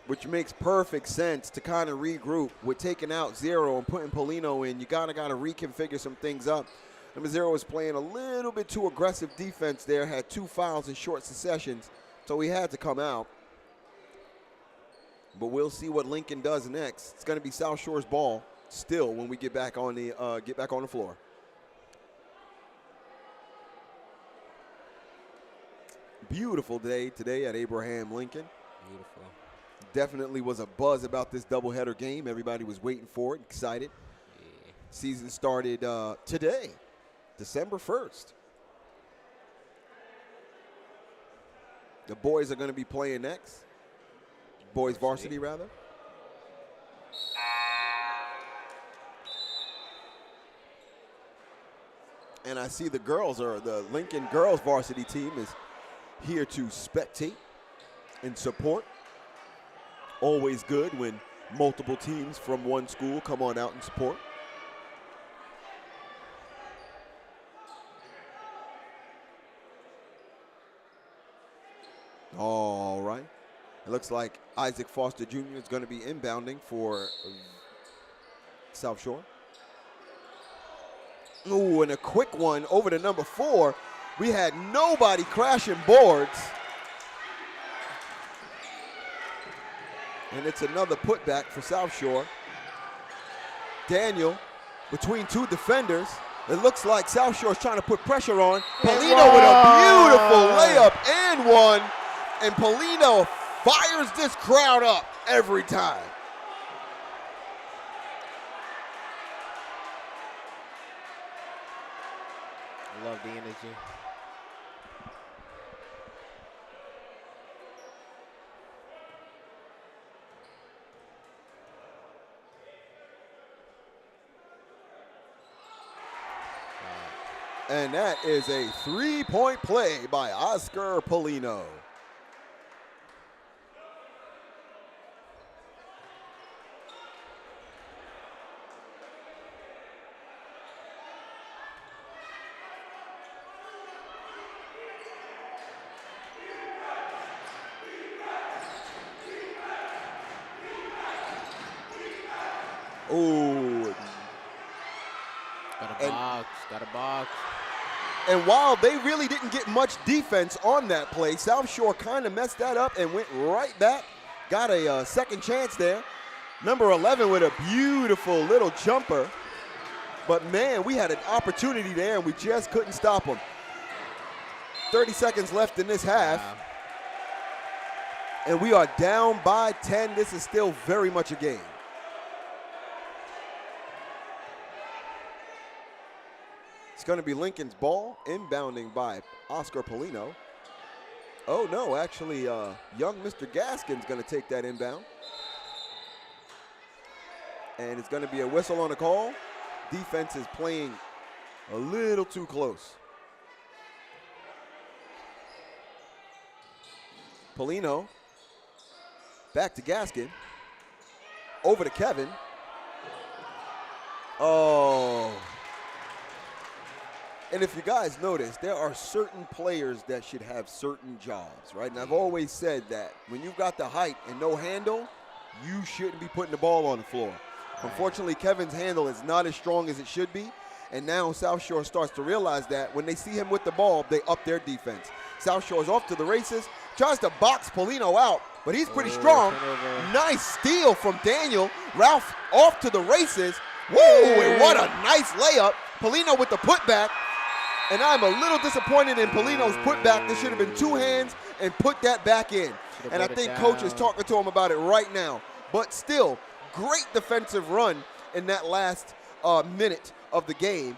which makes perfect sense to kind of regroup. With taking out 0 and putting Polino in, you got to reconfigure some things up. Number 0 was playing a little bit too aggressive defense there, had 2 fouls in short successions, so he had to come out. But we'll see what Lincoln does next. It's going to be South Shore's ball still when we get back on the floor. Beautiful day today at Abraham Lincoln. Beautiful. Definitely was a buzz about this doubleheader game. Everybody was waiting for it, excited. Yeah. Season started today, December 1st. The boys are going to be playing next. Boys varsity, rather. And I see the Lincoln girls varsity team is here to spectate and support. Always good when multiple teams from one school come on out and support. All right. It looks like Isaac Foster Jr. is going to be inbounding for South Shore. Ooh, and a quick one over to number 4. We had nobody crashing boards. And it's another putback for South Shore. Daniel between 2 defenders. It looks like South Shore is trying to put pressure on. Polino with a beautiful layup and one. And Polino fires this crowd up every time. I love the energy. And that is a 3-point play by Oscar Polino. Ooh. Got a box. And while they really didn't get much defense on that play, South Shore kind of messed that up and went right back. Got a second chance there. Number 11 with a beautiful little jumper. But, man, we had an opportunity there, and we just couldn't stop them. 30 seconds left in this half. Wow. And we are down by 10. This is still very much a game. It's going to be Lincoln's ball, inbounding by Oscar Polino. Oh, no, actually, young Mr. Gaskin's going to take that inbound. And it's going to be a whistle on the call. Defense is playing a little too close. Polino, back to Gaskin. Over to Kevin. Oh. And if you guys notice, there are certain players that should have certain jobs, right? And I've always said that when you've got the height and no handle, you shouldn't be putting the ball on the floor. Unfortunately, Kevin's handle is not as strong as it should be. And now South Shore starts to realize that when they see him with the ball, they up their defense. South Shore is off to the races, tries to box Polino out, but he's pretty strong. Nice steal from Daniel. Ralph off to the races. Woo, and what a nice layup. Polino with the putback. And I'm a little disappointed in Polino's putback. There should have been 2 hands and put that back in. And I think coach is talking to him about it right now. But still, great defensive run in that last minute of the game.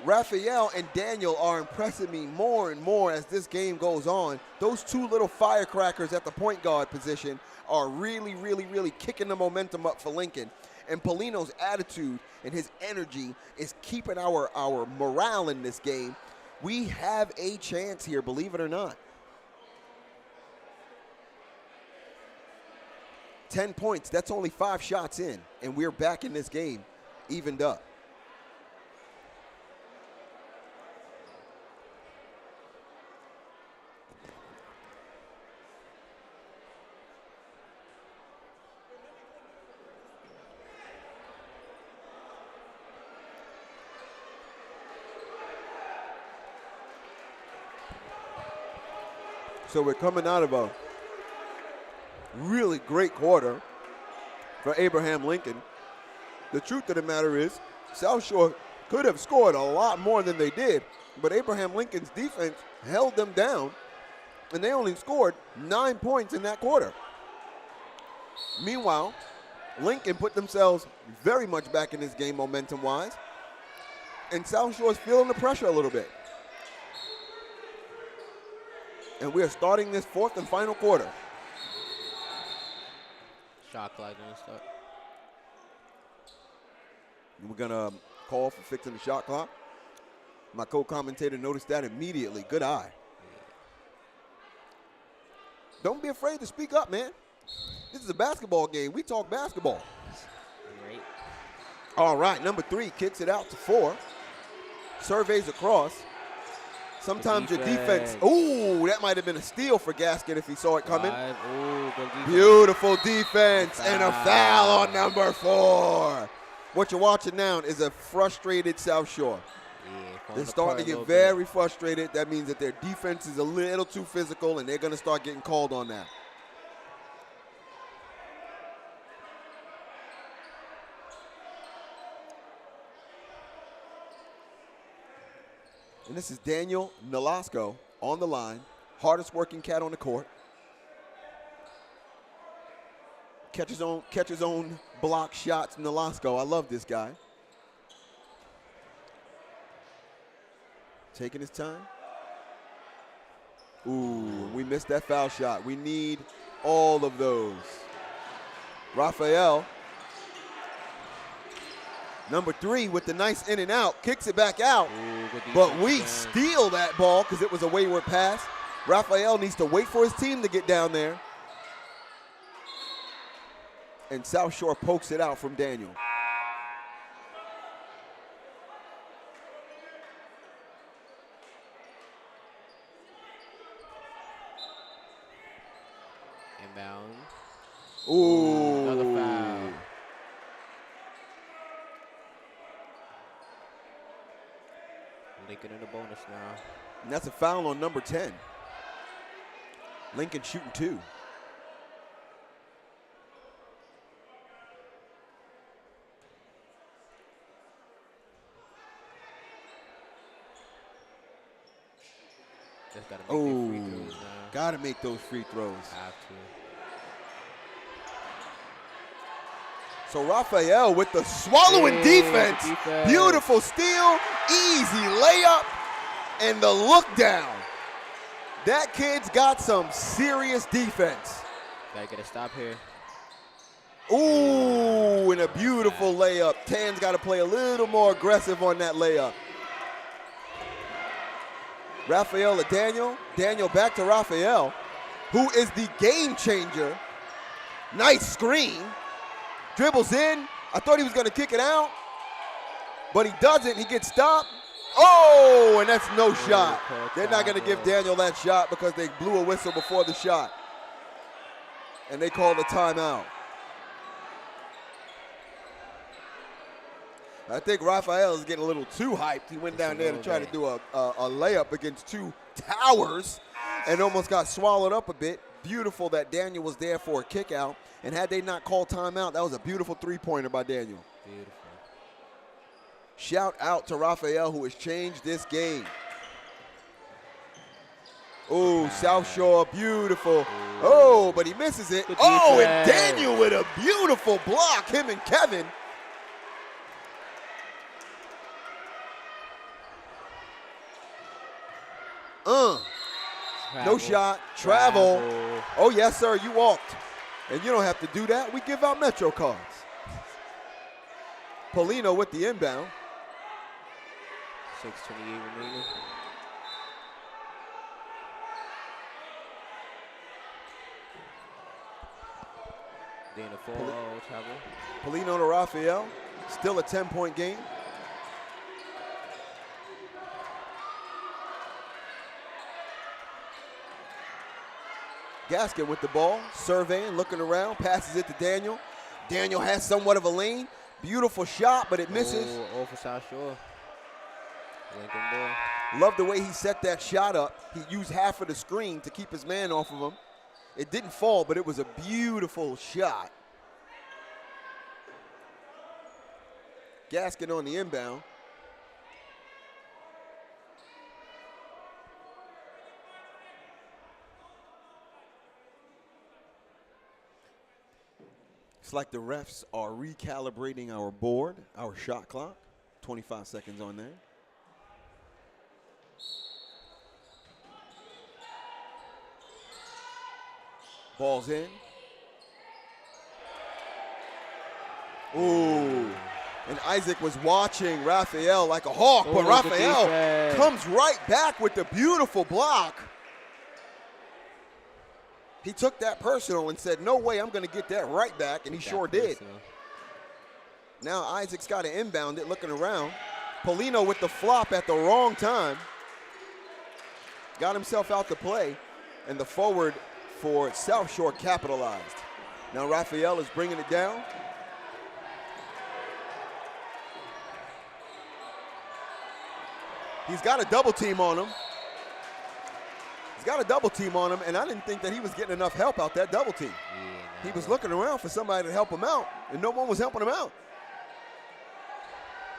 Raphael and Daniel are impressing me more and more as this game goes on. Those 2 little firecrackers at the point guard position are really, really, really kicking the momentum up for Lincoln. And Polino's attitude and his energy is keeping our morale in this game. We have a chance here, believe it or not. 10 points, that's only 5 shots in, and we're back in this game, evened up. So we're coming out of a really great quarter for Abraham Lincoln. The truth of the matter is, South Shore could have scored a lot more than they did, but Abraham Lincoln's defense held them down, and they only scored 9 points in that quarter. Meanwhile, Lincoln put themselves very much back in this game momentum-wise, and South Shore's feeling the pressure a little bit. And we are starting this fourth and final quarter. Shot clock gonna start. We're going to call for fixing the shot clock. My co-commentator noticed that immediately. Good eye. Don't be afraid to speak up, man. This is a basketball game. We talk basketball. Great. All right, number 3 kicks it out to 4. Surveys across. Sometimes your defense, ooh, that might have been a steal for Gaskin if he saw it coming. Ooh, good defense. Beautiful defense and a foul on number 4. What you're watching now is a frustrated South Shore. Yeah, They're starting to get very frustrated. That means that their defense is a little too physical, and they're going to start getting called on that. And this is Daniel Nolasco on the line, hardest working cat on the court. Catches own block shots, Nolasco. I love this guy. Taking his time. Ooh, we missed that foul shot. We need all of those. Raphael, number 3 with the nice in and out, kicks it back out. Ooh, but we steal that ball because it was a wayward pass. Raphael needs to wait for his team to get down there. And South Shore pokes it out from Daniel. Inbound. Ooh. Another foul. Lincoln in the bonus now. And that's a foul on number 10. Lincoln shooting 2. Just gotta make their free throws now. Gotta make those free throws. Have to. So Raphael with the swallowing defense. Beautiful steal, easy layup, and the look down. That kid's got some serious defense. Gotta get a stop here. Ooh, and a beautiful layup. Tan's got to play a little more aggressive on that layup. Raphael to Daniel. Daniel back to Raphael, who is the game changer. Nice screen. Dribbles in. I thought he was going to kick it out, but he doesn't. He gets stopped. Oh, and that's no shot. They're not going to give Daniel that shot because they blew a whistle before the shot. And they called a timeout. I think Raphael is getting a little too hyped. He went down there to try to do a layup against 2 towers and almost got swallowed up a bit. Beautiful that Daniel was there for a kick out. And had they not called timeout, that was a beautiful 3-pointer by Daniel. Beautiful. Shout out to Raphael, who has changed this game. Oh, South Shore, beautiful. Oh, but he misses it. Oh, and Daniel with a beautiful block, him and Kevin. No shot. Travel. Oh, yes, sir, you walked. And you don't have to do that. We give out Metro cards. Polino with the inbound. 6:28 remaining. Then a 4-0 travel. Polino to Raphael. Still a 10-point game. Gaskin with the ball, surveying, looking around, passes it to Daniel. Daniel has somewhat of a lane. Beautiful shot, but it misses. Oh, for South Shore. Lincoln ball. Love the way he set that shot up. He used half of the screen to keep his man off of him. It didn't fall, but it was a beautiful shot. Gaskin on the inbound. It's like the refs are recalibrating our board, our shot clock. 25 seconds on there. Ball's in. Ooh. And Isaac was watching Raphael like a hawk, but Raphael comes right back with the beautiful block. He took that personal and said, no way, I'm going to get that right back, and he sure did. Now Isaac's got to inbound it, looking around. Polino with the flop at the wrong time. Got himself out to play, and the forward for South Shore capitalized. Now Raphael is bringing it down. He's got a double team on him. He's got a double team on him, and I didn't think that he was getting enough help out that double team. He was looking around for somebody to help him out, and no one was helping him out.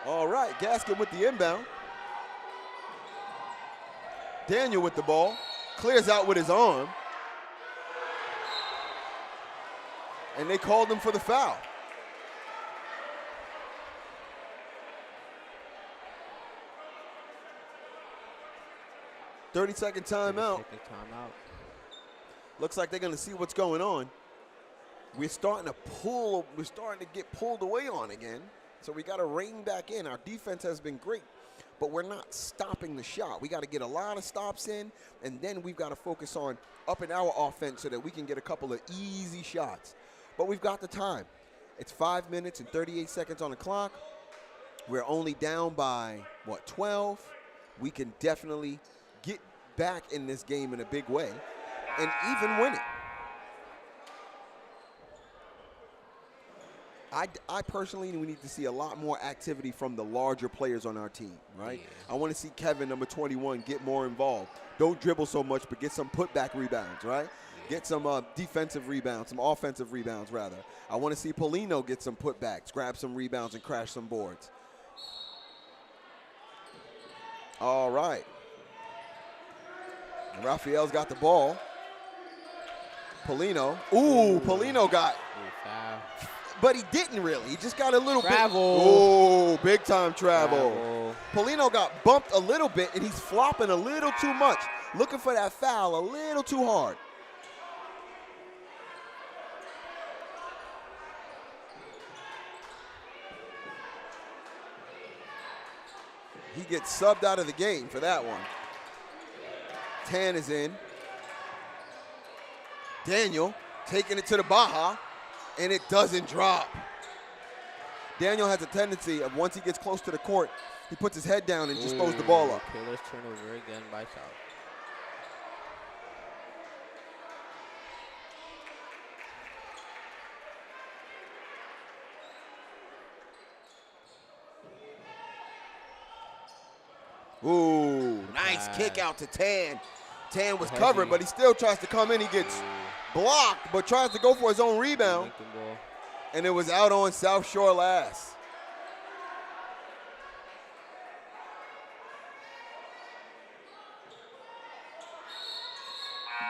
All right, Gaskin with the inbound. Daniel with the ball. Clears out with his arm. And they called him for the foul. Thirty-second timeout. Looks like they're going to see what's going on. We're starting to get pulled away on again. So we got to rein back in. Our defense has been great, but we're not stopping the shot. We got to get a lot of stops in, and then we've got to focus on upping our offense so that we can get a couple of easy shots. But we've got the time. It's 5 minutes and 38 seconds on the clock. We're only down by, 12? We can definitely get back in this game in a big way and even win it. I personally, we need to see a lot more activity from the larger players on our team, right? Yeah. I want to see Kevin, number 21, get more involved. Don't dribble so much, but get some putback rebounds, right? Yeah. Get some defensive rebounds, some offensive rebounds, rather. I want to see Polino get some putbacks, grab some rebounds, and crash some boards. All right. And Raphael's got the ball. Polino. Ooh, Polino got. But he didn't really. He just got a little travel. Bit. Oh, big time travel. Polino got bumped a little bit, and he's flopping a little too much. Looking for that foul a little too hard. He gets subbed out of the game for that one. Tan is in. Daniel taking it to the Baja. And it doesn't drop. Daniel has a tendency of once he gets close to the court, he puts his head down and just throws the ball up. Taylor's turnover again by South. Ooh, nice kick out to Tan. Tan was covered, but he still tries to come in. He gets blocked, but tries to go for his own rebound. And it was out on South Shore last.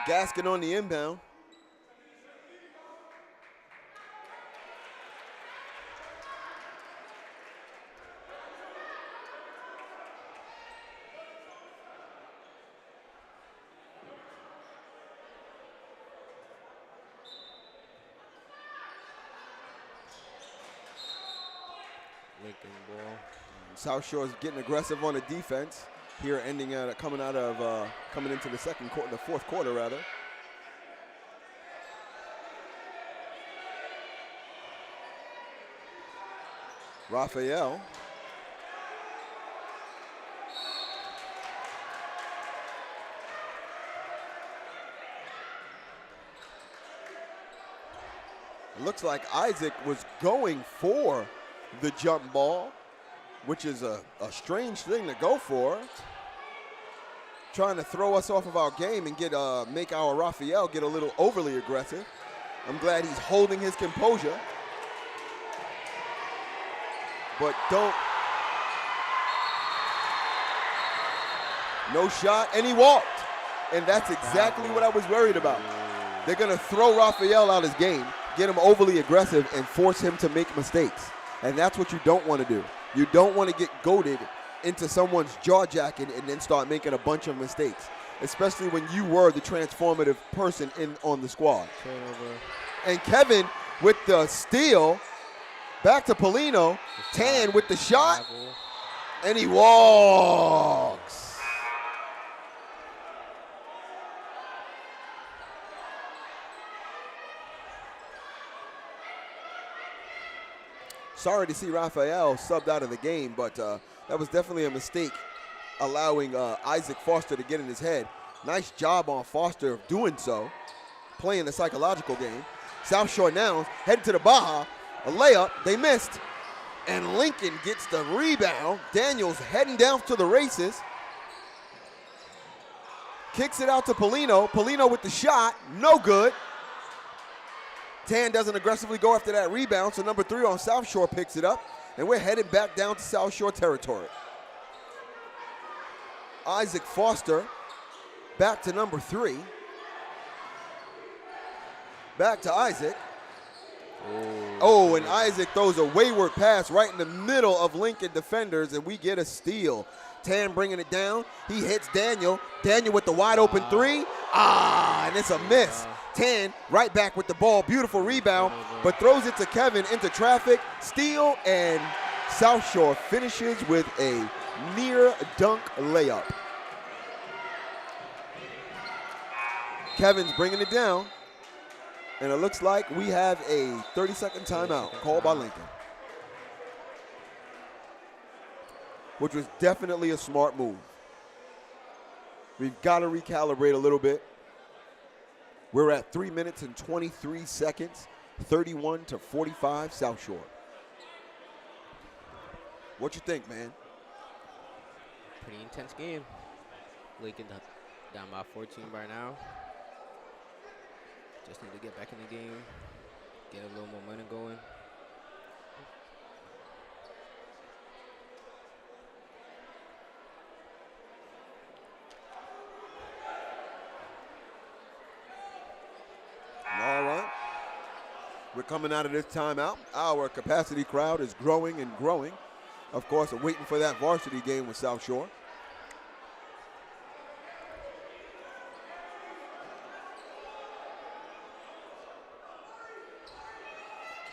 Gaskin on the inbound. South Shore is getting aggressive on the defense here, coming into the fourth quarter rather. Raphael. It looks like Isaac was going for the jump ball, which is a strange thing to go for. trying to throw us off of our game and make our Raphael get a little overly aggressive. I'm glad he's holding his composure. But no shot, and he walked. And that's exactly what I was worried about. They're going to throw Raphael out of his game, get him overly aggressive, and force him to make mistakes. And that's what you don't want to do. You don't want to get goaded into someone's jaw jacket and then start making a bunch of mistakes, especially when you were the transformative person on the squad. And Kevin with the steal, back to Polino, Tan with the shot, and he walks. Sorry to see Raphael subbed out of the game, but that was definitely a mistake, allowing Isaac Foster to get in his head. Nice job on Foster of doing so, playing the psychological game. South Shore now heading to the Baja, a layup, they missed, and Lincoln gets the rebound. Daniels heading down to the races. Kicks it out to Polino. Polino with the shot, no good. Tan doesn't aggressively go after that rebound, so number 3 on South Shore picks it up, and we're headed back down to South Shore territory. Isaac Foster back to number 3. Back to Isaac. Oh, and Isaac throws a wayward pass right in the middle of Lincoln defenders, and we get a steal. Tan bringing it down. He hits Daniel. Daniel with the wide open 3. And it's a miss. Tan right back with the ball. Beautiful rebound, but throws it to Kevin into traffic. Steal, and South Shore finishes with a near dunk layup. Kevin's bringing it down, and it looks like we have a 30-second timeout called by Lincoln, which was definitely a smart move. We've got to recalibrate a little bit. We're at 3 minutes and 23 seconds, 31-45 South Shore. What you think, man? Pretty intense game. Lincoln down by 14 right now. Just need to get back in the game, get a little momentum going. All right. We're coming out of this timeout. Our capacity crowd is growing and growing. Of course, we're waiting for that varsity game with South Shore.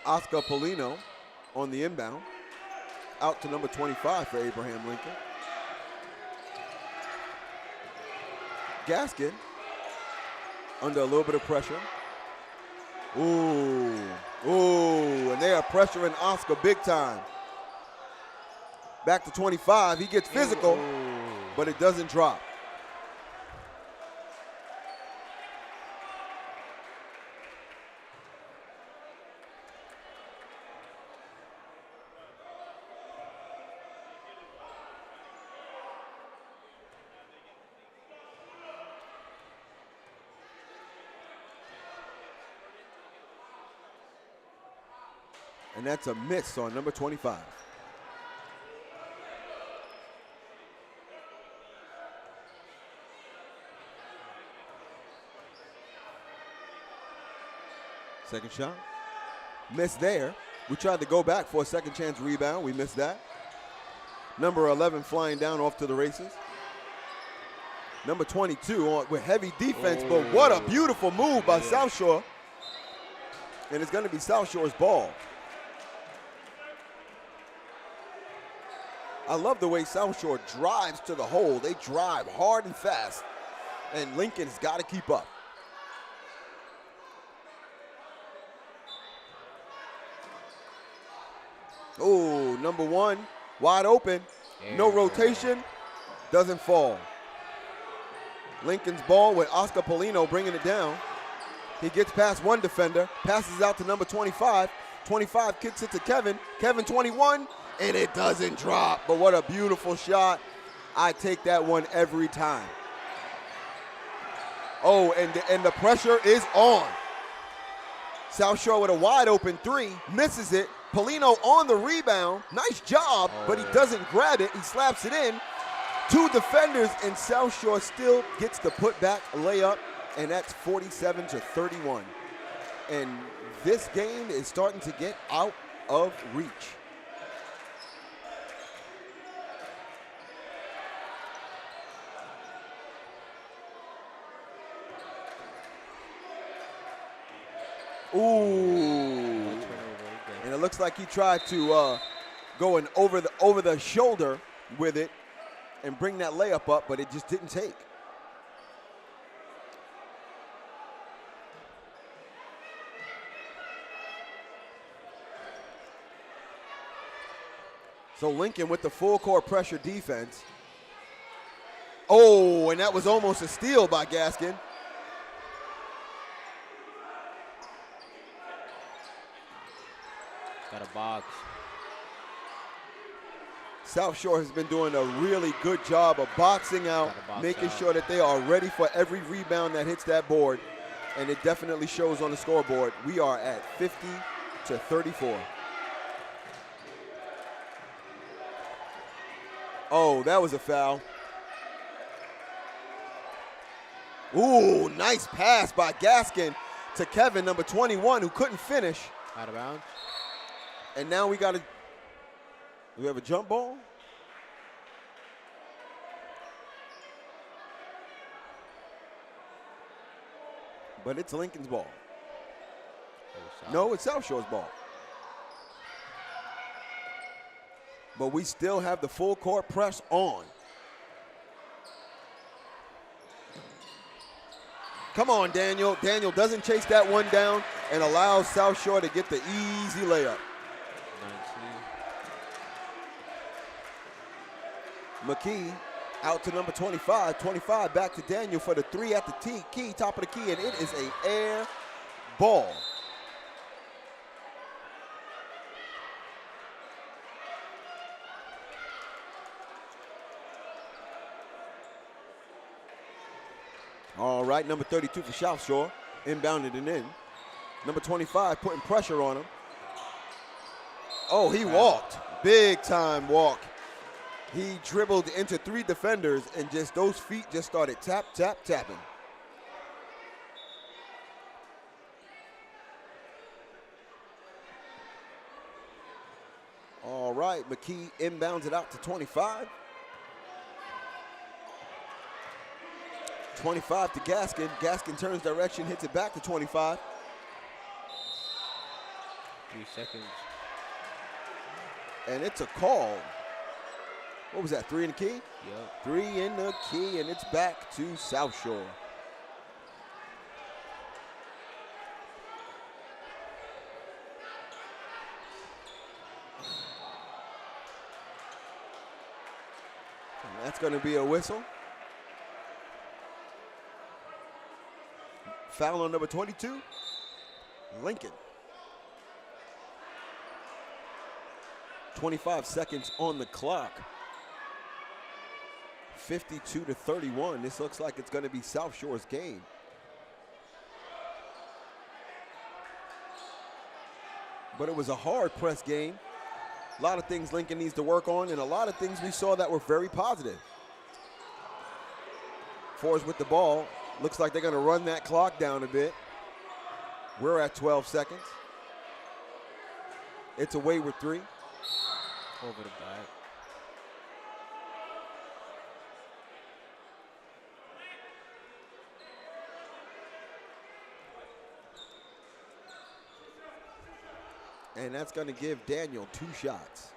Oscar Polino on the inbound. Out to number 25 for Abraham Lincoln. Gaskin under a little bit of pressure. Ooh, and they are pressuring Oscar big time. Back to 25, he gets physical, but it doesn't drop. And that's a miss on number 25. Second shot. Missed there. We tried to go back for a second chance rebound. We missed that. Number 11 flying down off to the races. Number 22 on with heavy defense, but what a beautiful move by South Shore. And it's going to be South Shore's ball. I love the way South Shore drives to the hole. They drive hard and fast, and Lincoln's got to keep up. Oh, number 1, wide open. No rotation, doesn't fall. Lincoln's ball with Oscar Polino bringing it down. He gets past one defender, passes out to number 25. 25 kicks it to Kevin. Kevin 21. And it doesn't drop, but what a beautiful shot. I take that one every time. Oh, and the pressure is on. South Shore with a wide open three, misses it. Polino on the rebound. Nice job, but he doesn't grab it. He slaps it in. 2 defenders, and South Shore still gets the putback layup, and that's 47-31. And this game is starting to get out of reach. Ooh. And it looks like he tried to go in over the shoulder with it and bring that layup up, but it just didn't take. So Lincoln with the full court pressure defense. Oh, and that was almost a steal by Gaskin. Got a box. South Shore has been doing a really good job of boxing out, making sure that they are ready for every rebound that hits that board, and it definitely shows on the scoreboard. We are at 50-34. Oh, that was a foul. Ooh, nice pass by Gaskin to Kevin, number 21, who couldn't finish. Out of bounds. And now we have a jump ball? But it's Lincoln's ball. No, it's South Shore's ball. But we still have the full court press on. Come on, Daniel. Daniel doesn't chase that one down and allows South Shore to get the easy layup. 19. McKee out to number 25. 25 back to Daniel for the three at the key, top of the key, and it is an air ball. All right, number 32 for South Shore, inbounded and in. Number 25 putting pressure on him. Oh, he walked. Big time walk. He dribbled into 3 defenders, and just those feet just started tap, tap, tapping. All right, McKee inbounds it out to 25. 25 to Gaskin. Gaskin turns direction, hits it back to 25. 3 seconds. And it's a call. What was that, 3 in the key? Yep. 3 in the key, and it's back to South Shore. And that's going to be a whistle. Foul on number 22, Lincoln. 25 seconds on the clock. 52-31. This looks like it's going to be South Shore's game. But it was a hard press game. A lot of things Lincoln needs to work on, and a lot of things we saw that were very positive. Forrest with the ball. Looks like they're going to run that clock down a bit. We're at 12 seconds. It's a wayward 3. Over the back. And that's going to give Daniel 2 shots.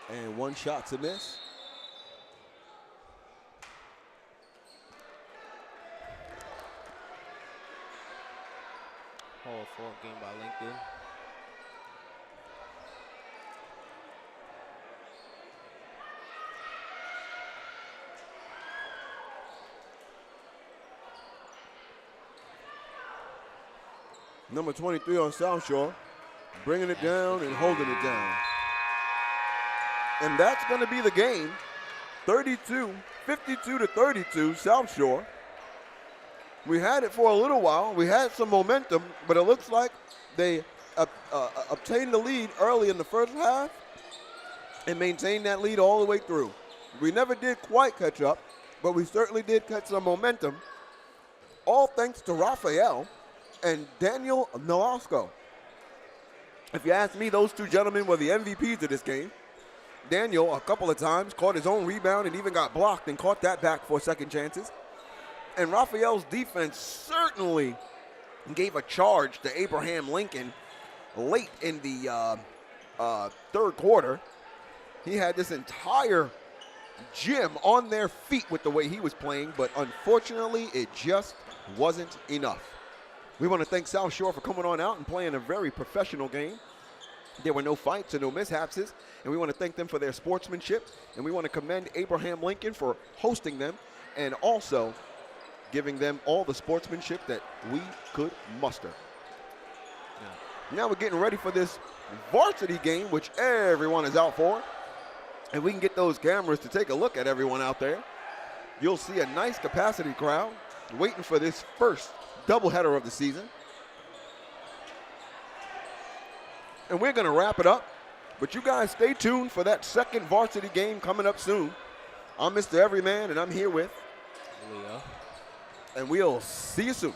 And 1 shot to miss. Whole 4th game by Lincoln. Number 23 on South Shore, bringing it down and holding it down. And that's going to be the game. 52-to-32, South Shore. We had it for a little while. We had some momentum, but it looks like they obtained the lead early in the first half and maintained that lead all the way through. We never did quite catch up, but we certainly did catch some momentum, all thanks to Raphael and Daniel Nolasco. If you ask me, those two gentlemen were the MVPs of this game. Daniel, a couple of times, caught his own rebound and even got blocked and caught that back for second chances. And Raphael's defense certainly gave a charge to Abraham Lincoln late in the third quarter. He had this entire gym on their feet with the way he was playing, but unfortunately, it just wasn't enough. We want to thank South Shore for coming on out and playing a very professional game. There were no fights and no mishaps, and we want to thank them for their sportsmanship, and we want to commend Abraham Lincoln for hosting them and also giving them all the sportsmanship that we could muster. Yeah. Now we're getting ready for this varsity game, which everyone is out for, and we can get those cameras to take a look at everyone out there. You'll see a nice capacity crowd waiting for this first doubleheader of the season. And we're going to wrap it up, but you guys stay tuned for that second varsity game coming up soon. I'm Mr. Everyman, and I'm here with Leo. And we'll see you soon.